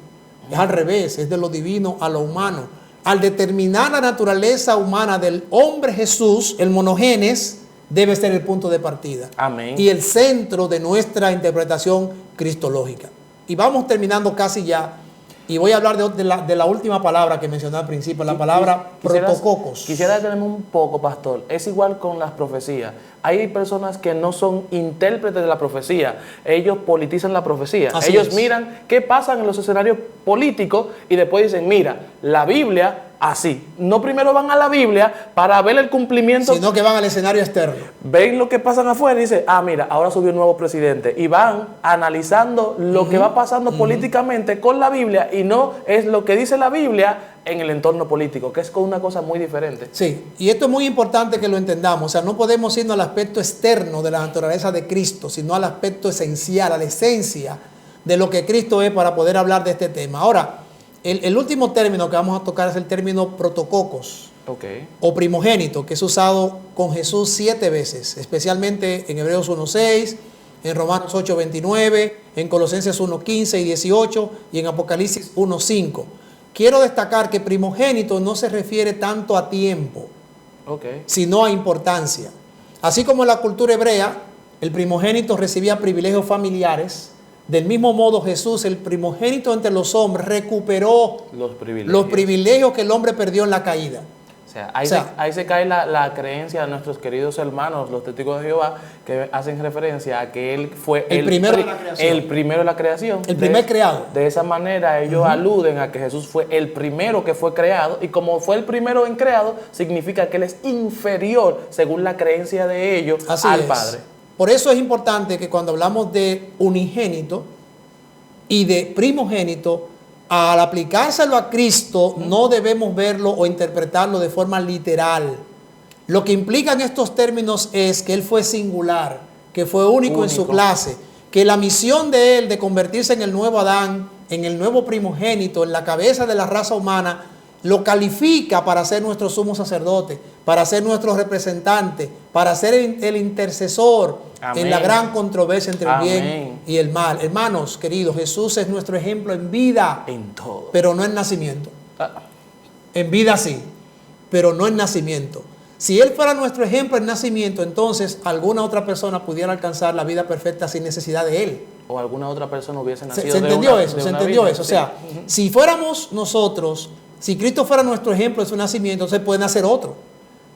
Es al revés, es de lo divino a lo humano. Al determinar la naturaleza humana del hombre Jesús, el monogenes debe ser el punto de partida. Amén. Y el centro de nuestra interpretación cristológica. Y vamos terminando casi ya. Y voy a hablar de la última palabra que mencioné al principio, la palabra protococos. Quisiera detenerme un poco, pastor. Es igual con las profecías. hay personas que no son intérpretes de la profecía. Ellos politizan la profecía. Así Ellos es. miran qué pasa en los escenarios políticos y después dicen, mira, la Biblia así. No primero van a la Biblia para ver el cumplimiento, Sino que van al escenario externo. ven lo que pasa afuera y dicen, ah, mira, ahora subió un nuevo presidente. Y van analizando lo que va pasando políticamente con la Biblia, y no es lo que dice la Biblia en el entorno político, que es con una cosa muy diferente. Sí, y esto es muy importante que lo entendamos. O sea, no podemos irnos al aspecto externo de la naturaleza de Cristo, sino al aspecto esencial, a la esencia de lo que Cristo es, para poder hablar de este tema. Ahora, el último término que vamos a tocar es el término protococos, o primogénito, que es usado con Jesús 7 veces, especialmente en Hebreos 1:6, en Romanos 8:29, en Colosenses 1:15 y 18 y en Apocalipsis 1:5. Quiero destacar que primogénito no se refiere tanto a tiempo, sino a importancia. Así como en la cultura hebrea, el primogénito recibía privilegios familiares, del mismo modo Jesús, el primogénito entre los hombres, recuperó los privilegios que el hombre perdió en la caída. O sea, ahí se cae la creencia de nuestros queridos hermanos, los testigos de Jehová, que hacen referencia a que Él fue el primero de la creación. El primero de la creación. El primer creado. De esa manera ellos aluden a que Jesús fue el primero que fue creado, y como fue el primero en creado, significa que Él es inferior, según la creencia de ellos, al Padre. Por eso es importante que cuando hablamos de unigénito y de primogénito, al aplicárselo a Cristo, no debemos verlo o interpretarlo de forma literal. Lo que implican estos términos es que Él fue singular, que fue único en su clase, que la misión de Él de convertirse en el nuevo Adán, en el nuevo primogénito, en la cabeza de la raza humana, lo califica para ser nuestro sumo sacerdote, para ser nuestro representante, para ser el intercesor. Amén. En la gran controversia entre el bien y el mal. Hermanos queridos, Jesús es nuestro ejemplo en vida, en todo, pero no en nacimiento. En vida sí, pero no en nacimiento. Si Él fuera nuestro ejemplo en nacimiento, entonces alguna otra persona pudiera alcanzar la vida perfecta sin necesidad de Él. O alguna otra persona hubiese nacido. ¿Se entendió eso? ¿Se entendió eso? O sea, si fuéramos nosotros, si Cristo fuera nuestro ejemplo en su nacimiento, entonces puede nacer otro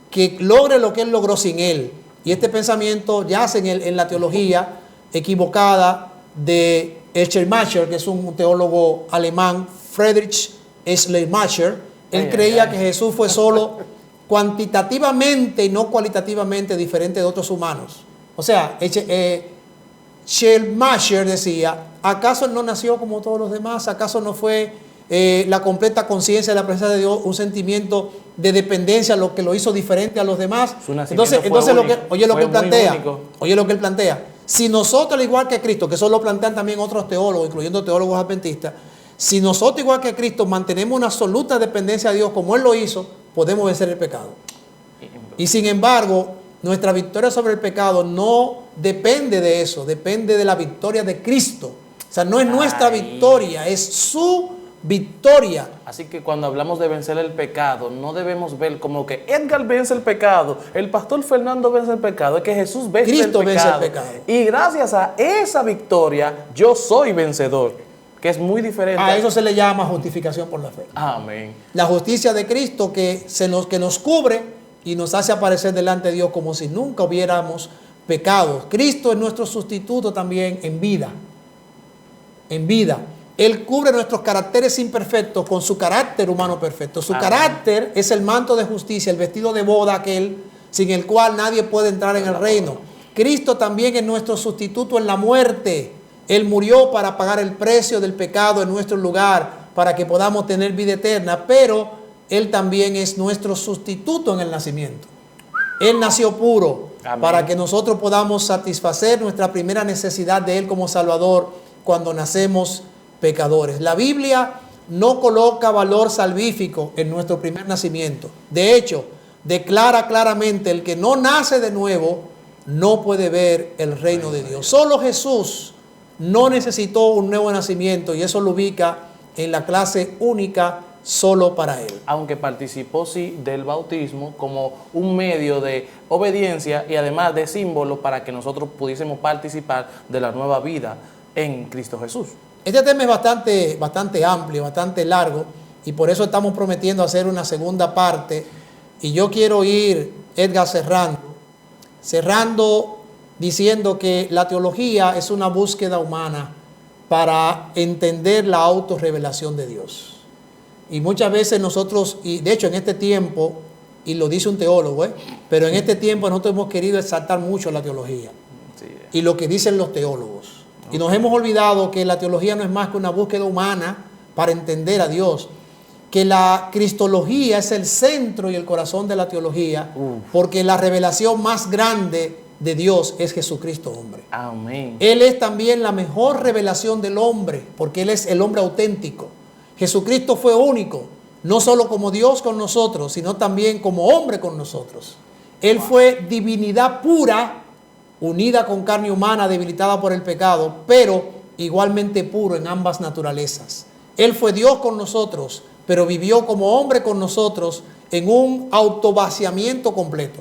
que logre lo que Él logró sin Él. Y este pensamiento yace en la teología equivocada de Schleiermacher, que es un teólogo alemán, Friedrich Schleiermacher. Él creía que Jesús fue solo cuantitativamente y no cualitativamente diferente de otros humanos. O sea, Schleiermacher decía, ¿acaso Él no nació como todos los demás? ¿Acaso no fue la completa conciencia de la presencia de Dios un sentimiento de dependencia lo que lo hizo diferente a los demás? Entonces oye lo que él plantea. Si nosotros, al igual que Cristo, que eso lo plantean también otros teólogos, incluyendo teólogos adventistas, si nosotros, igual que Cristo, mantenemos una absoluta dependencia a Dios como Él lo hizo, podemos vencer el pecado. Y sin embargo, nuestra victoria sobre el pecado no depende de eso, depende de la victoria de Cristo. O sea, no es nuestra victoria, es su victoria. Así que cuando hablamos de vencer el pecado, no debemos ver como que Edgar vence el pecado, el pastor Fernando vence el pecado, es que Jesús vence el pecado. Y gracias a esa victoria, yo soy vencedor, que es muy diferente. A eso se le llama justificación por la fe. Amén. La justicia de Cristo que nos cubre y nos hace aparecer delante de Dios como si nunca hubiéramos pecado. Cristo es nuestro sustituto también en vida. En vida. Él cubre nuestros caracteres imperfectos con su carácter humano perfecto. Su carácter es el manto de justicia, el vestido de boda aquel sin el cual nadie puede entrar en el reino. Cristo también es nuestro sustituto en la muerte. Él murió para pagar el precio del pecado en nuestro lugar, para que podamos tener vida eterna, pero Él también es nuestro sustituto en el nacimiento. Él nació puro. Amén. Para que nosotros podamos satisfacer nuestra primera necesidad de Él como Salvador cuando nacemos pecadores. La Biblia no coloca valor salvífico en nuestro primer nacimiento. De hecho, declara claramente: el que no nace de nuevo no puede ver el reino de Dios. Solo Jesús no necesitó un nuevo nacimiento, y eso lo ubica en la clase única solo para Él. Aunque participó sí del bautismo como un medio de obediencia y además de símbolo para que nosotros pudiésemos participar de la nueva vida en Cristo Jesús. Este tema es bastante amplio, bastante largo, y por eso estamos prometiendo hacer una segunda parte. Y yo quiero ir, Edgar, cerrando cerrando diciendo que la teología es una búsqueda humana para entender la autorrevelación de Dios. Y muchas veces nosotros, y de hecho en este tiempo, y lo dice un teólogo, pero en este tiempo nosotros hemos querido exaltar mucho la teología y lo que dicen los teólogos. Y nos hemos olvidado que la teología no es más que una búsqueda humana para entender a Dios. Que la cristología es el centro y el corazón de la teología, porque la revelación más grande de Dios es Jesucristo hombre. Amén. Él es también la mejor revelación del hombre, porque Él es el hombre auténtico. Jesucristo fue único, no solo como Dios con nosotros, sino también como hombre con nosotros. Él fue divinidad pura, unida con carne humana, debilitada por el pecado, pero igualmente puro en ambas naturalezas. Él fue Dios con nosotros, pero vivió como hombre con nosotros en un autovaciamiento completo.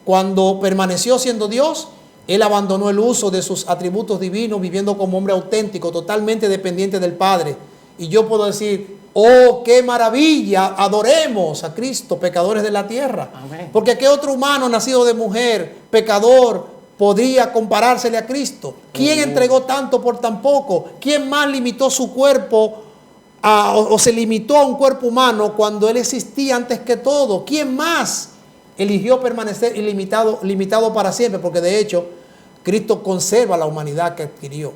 Cuando permaneció siendo Dios, Él abandonó el uso de sus atributos divinos, viviendo como hombre auténtico, totalmente dependiente del Padre. Y yo puedo decir, oh, qué maravilla, adoremos a Cristo, pecadores de la tierra. Amén. Porque ¿qué otro humano nacido de mujer, pecador, podría comparársele a Cristo? ¿Quién entregó tanto por tan poco? ¿Quién más limitó su cuerpo o se limitó a un cuerpo humano cuando Él existía antes que todo? ¿Quién más eligió permanecer limitado para siempre? Porque de hecho, Cristo conserva la humanidad que adquirió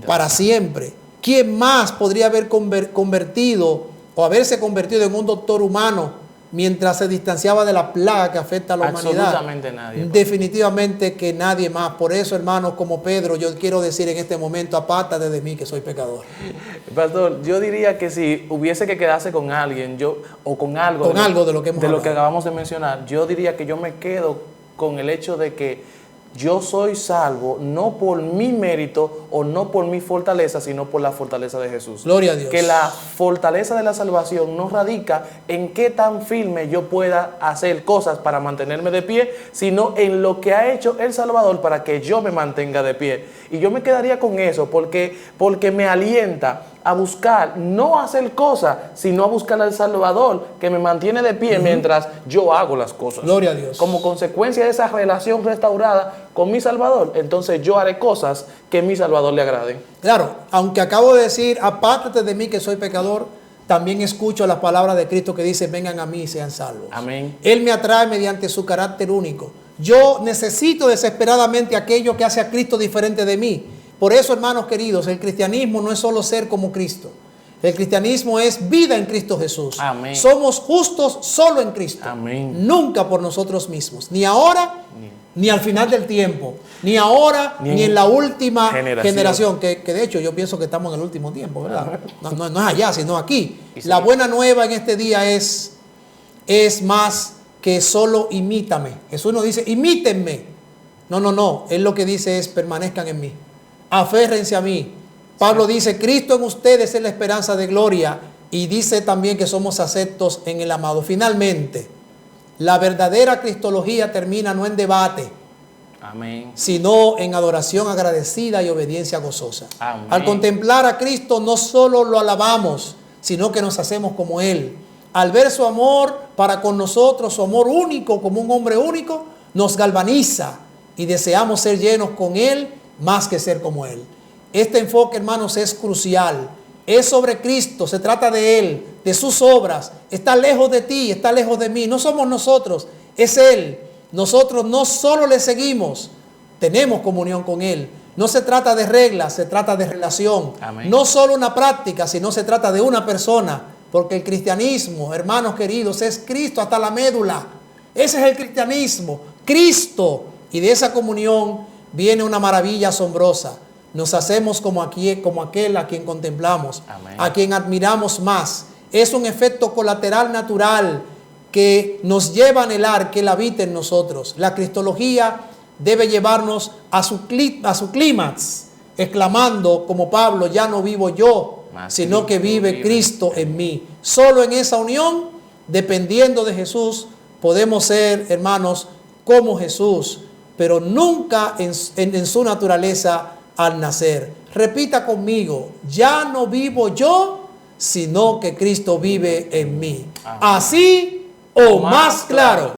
para siempre. ¿Quién más podría haber convertido o haberse convertido en un doctor humano mientras se distanciaba de la plaga que afecta a la humanidad? Absolutamente nadie. Definitivamente que nadie más. Por eso, hermanos, como Pedro, yo quiero decir en este momento, apártate de mí que soy pecador. Pastor, yo diría que si hubiese que quedarse con alguien, o con algo de lo que hemos hablado, que acabamos de mencionar, yo diría que yo me quedo con el hecho de que yo soy salvo no por mi mérito o no por mi fortaleza, sino por la fortaleza de Jesús. Gloria a Dios. Que la fortaleza de la salvación no radica en qué tan firme yo pueda hacer cosas para mantenerme de pie, sino en lo que ha hecho el Salvador para que yo me mantenga de pie. Y yo me quedaría con eso porque me alienta a buscar, no a hacer cosas, sino a buscar al Salvador que me mantiene de pie mientras yo hago las cosas. Gloria a Dios. Como consecuencia de esa relación restaurada con mi Salvador, entonces yo haré cosas que a mi Salvador le agraden. Claro, aunque acabo de decir, apártate de mí que soy pecador, también escucho las palabras de Cristo que dice, vengan a mí y sean salvos. Amén. Él me atrae mediante su carácter único. Yo necesito desesperadamente aquello que hace a Cristo diferente de mí. Por eso, hermanos queridos, el cristianismo no es solo ser como Cristo. El cristianismo es vida en Cristo Jesús. Amén. Somos justos solo en Cristo. Amén. Nunca por nosotros mismos. Ni ahora, ni al final del tiempo. Ni ahora, ni en la última generación. Que de hecho yo pienso que estamos en el último tiempo, ¿verdad? No es allá, sino aquí. La buena nueva en este día es más que solo imítame. Jesús nos dice, imítenme. No. Él lo que dice es, permanezcan en mí. Aférrense a mí. Pablo dice, Cristo en ustedes es la esperanza de gloria, y dice también que somos aceptos en el amado. Finalmente, la verdadera cristología termina no en debate, amén, sino en adoración agradecida y obediencia gozosa. Amén. Al contemplar a Cristo no solo lo alabamos, sino que nos hacemos como Él. Al ver su amor para con nosotros, su amor único como un hombre único, nos galvaniza y deseamos ser llenos con Él más que ser como Él. Este enfoque, hermanos, es crucial. Es sobre Cristo, se trata de Él, de sus obras. Está lejos de ti, está lejos de mí. No somos nosotros, es Él. Nosotros no solo le seguimos, tenemos comunión con Él. No se trata de reglas, se trata de relación. Amén. No solo una práctica, sino se trata de una persona. Porque el cristianismo, hermanos queridos, es Cristo hasta la médula. Ese es el cristianismo, Cristo. Y de esa comunión viene una maravilla asombrosa. Nos hacemos como aquel a quien contemplamos, amén, a quien admiramos más. Es un efecto colateral natural que nos lleva a anhelar que Él habite en nosotros. La cristología debe llevarnos a su clímax, exclamando como Pablo, ya no vivo yo, sino que vive Cristo en mí. Solo en esa unión, dependiendo de Jesús, podemos ser, hermanos, como Jesús, pero nunca en su naturaleza al nacer. Repita conmigo, ya no vivo yo, sino que Cristo vive en mí. Amén. Así o más claro.